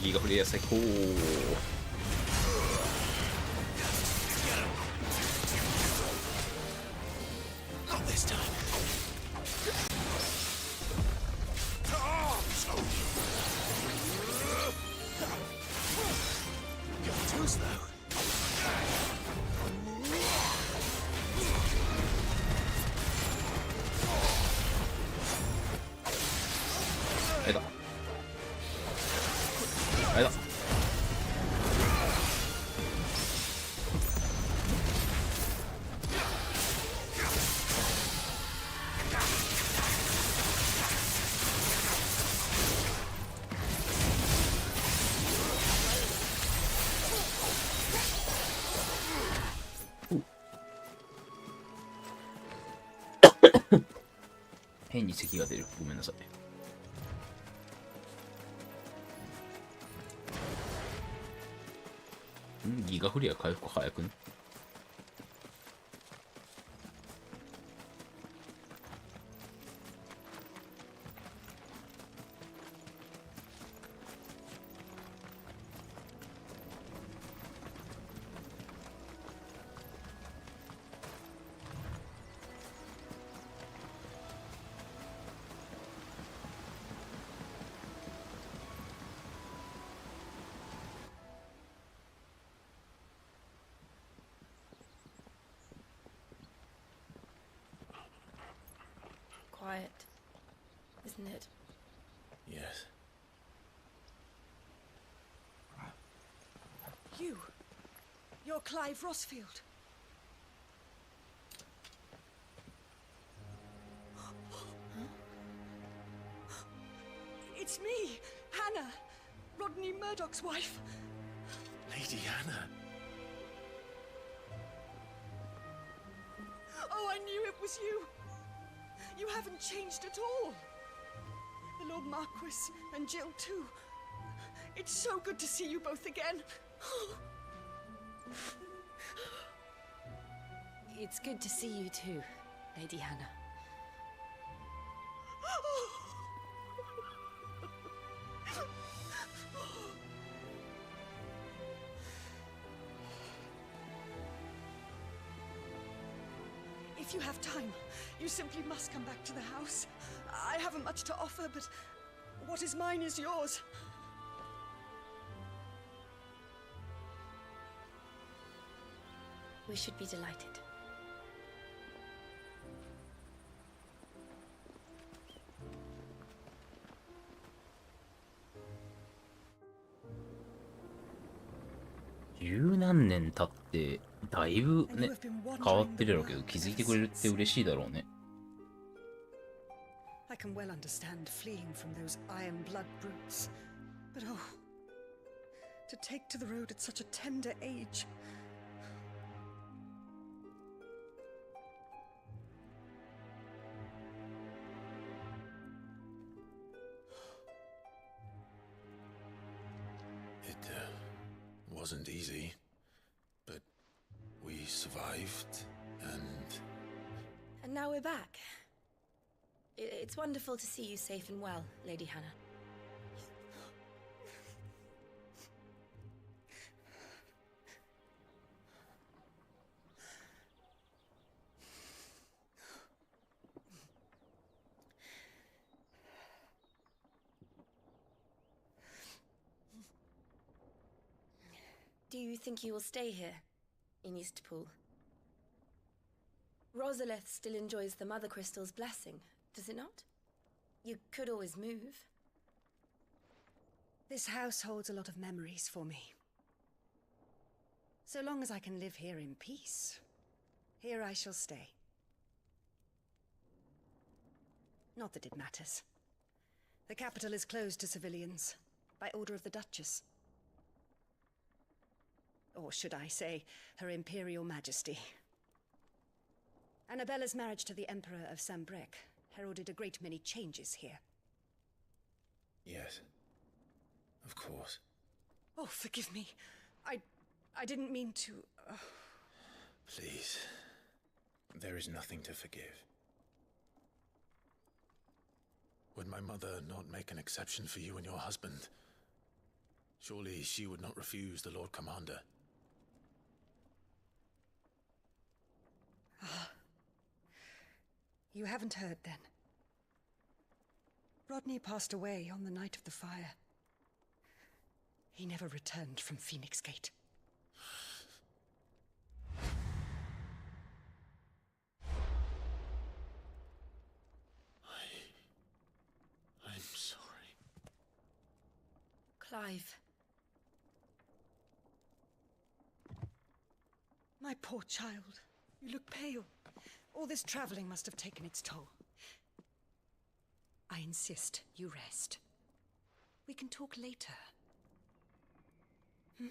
ギガフレア最高。 Not this time. You're too slow. あれだあれだ。変に咳が出る。ごめんなさい。ギガフリア回復早くね。Quiet, isn't it? Yes. You're Clive Rossfield. It's me, Hannah, Rodney Murdoch's wife. Lady Hannah. Oh, I knew it was you. You haven't changed at all. The Lord Marquis and Jill too. It's so good to see you both again. It's good to see you too, Lady Hannah. If you have time, you simply must come back to the house. I haven't much to offer, but what is mine is yours. We should be delighted.十何年経ってだいぶね変わってるやろうけど気づいてくれるって嬉しいだろうね。I can well understand fleeing from those iron blood brutes, but oh, to take to the road at such a tender age. Wasn't easy, but we survived, And now we're back. It's wonderful to see you safe and well, Lady Hannah. Do you think you will stay here, in Eastpool? Rosalith still enjoys the Mother Crystal's blessing, does it not? You could always move. This house holds a lot of memories for me. So long as I can live here in peace, here I shall stay. Not that it matters. The capital is closed to civilians, by order of the Duchess. Or should I say, Her Imperial Majesty. Annabella's marriage to the Emperor of Sambrec heralded a great many changes here. yes, of course. Oh, forgive me. I didn't mean to... Please, there is nothing to forgive. Would my mother not make an exception for you and your husband? Surely she would not refuse the Lord Commander. You haven't heard, then. Rodney passed away on the night of the fire. He never returned from Phoenix Gate. I'm sorry. Clive. My poor child. You look pale. All this traveling must have taken its toll. I insist you rest. We can talk later. Hmm?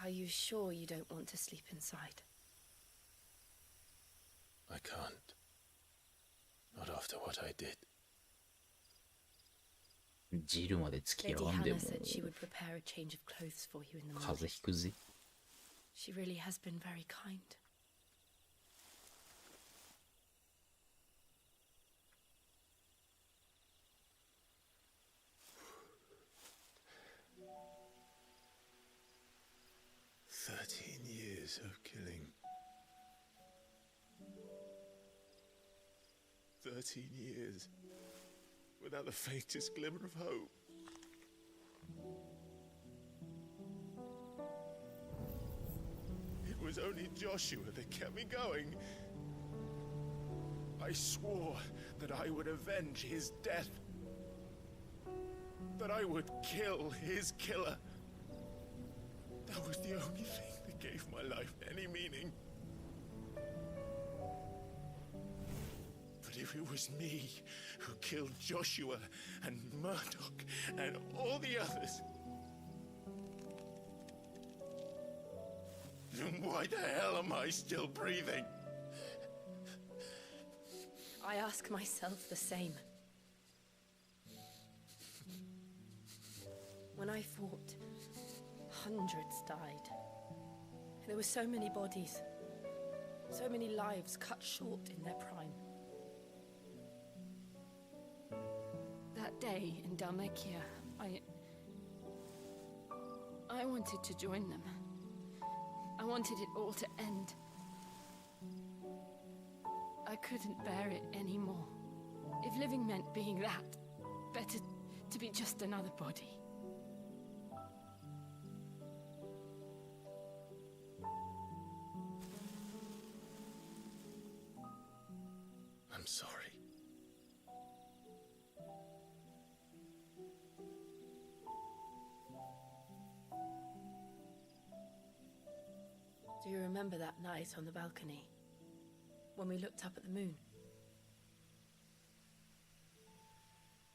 Are you sure you don't want to sleep inside? I can't. Not after what I did. ジルまで付き Lady 合わんで Hannah も said she would prepare a change of clothes for you in the 風 morning. 邪ひくぜ。 She really has been very kind. Years of killing. 13 years without the faintest glimmer of hope. It was only Joshua that kept me going. I swore that I would avenge his death. That I would kill his killer. That was the only thing that gave my life any meaning. But if it was me who killed Joshua and Murdoch and all the others, then why the hell am I still breathing? I ask myself the same. When I fought, hundreds died. There were so many bodies. So many lives cut short in their prime. That day in Dalmekia, I wanted to join them. I wanted it all to end. I couldn't bear it anymore. If living meant being that, better to be just another body. I'm sorry. Do you remember that night on the balcony? When we looked up at the moon?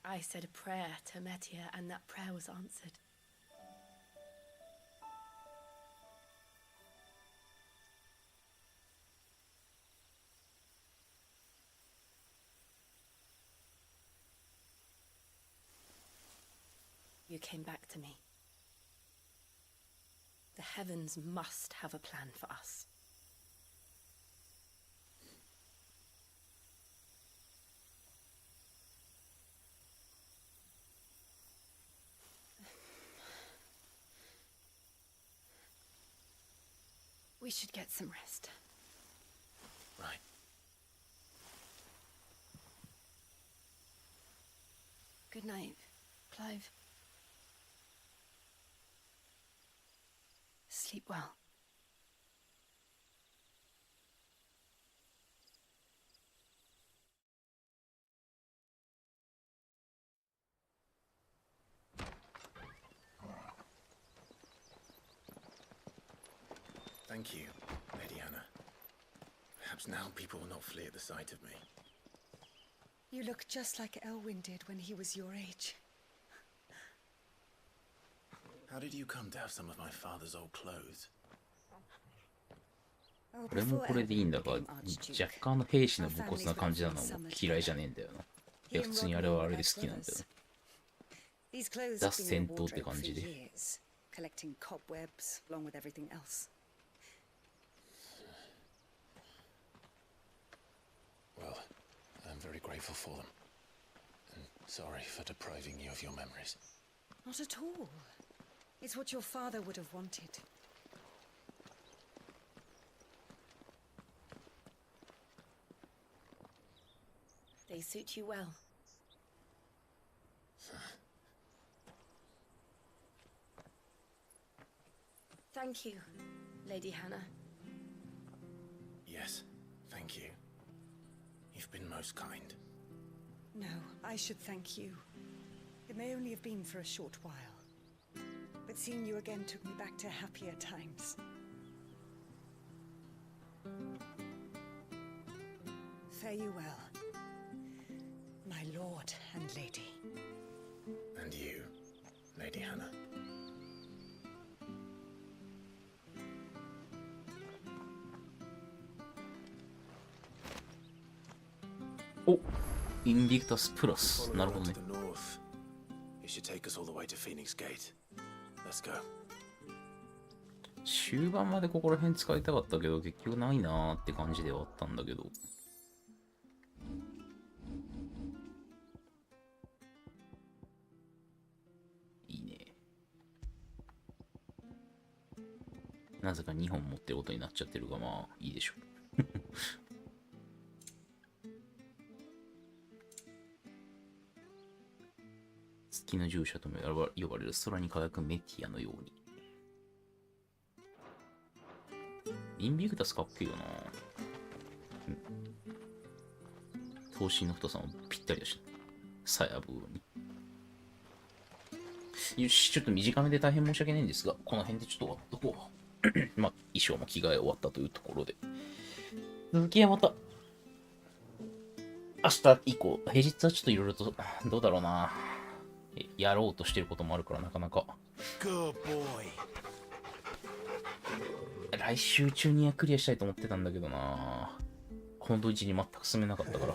I said a prayer to Metia, and that prayer was answered. You came back to me. The heavens must have a plan for us. We should get some rest. Right. Good night, Clive. Sleep well. Thank you, Lady Hannah. Perhaps now people will not flee at the sight of me. You look just like Elwyn did when he was your age. How did you come to have some of my father's old clothes? これもこれでいいんだが、若干の兵士の武骨な感じなのも嫌いじゃねえんだよな。いや、普通にあれはあれで好きなんだよ。ザ・戦闘って感じで。Collecting cobwebs along with everything else. Well, I'm very grateful for them. And sorry for depriving you of your memories. Not at all. It's what your father would have wanted. They suit you well. Thank you, Lady Hannah. Yes, thank you. You've been most kind. No, I should thank you. It may only have been for a short while, but seeing you again took me back to happier times. Fare you well, my lord and lady. And you, Lady Hannah. Oh, Invictus Plus. なるほどね。You should take us all the way to Phoenix Gate. Let's go. 終盤までここら辺使いたかったけど、結局ないなーって感じではあったんだけど。いいね。なぜか2本持ってることになっちゃってるが、まあいいでしょう。月の従者とも呼ばれる空に輝くメティアのように。インビクタスかっけえよな。頭身の太さもぴったりだし、サヤブに。よし、ちょっと短めで大変申し訳ないんですが、この辺でちょっと終わっとこう。まあ、衣装も着替え終わったというところで。続きはまた、明日以降、平日はちょっといろいろと、どうだろうな。やろうとしてることもあるからなかなか。来週中にはクリアしたいと思ってたんだけどな。この土日に全く進めなかったから。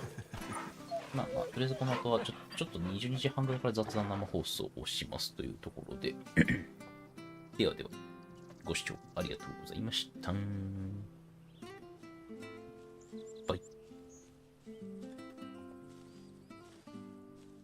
まあまあ、とりあえずこの後はちょっと22時半ぐらいから雑談生放送をしますというところで。ではでは、ご視聴ありがとうございました。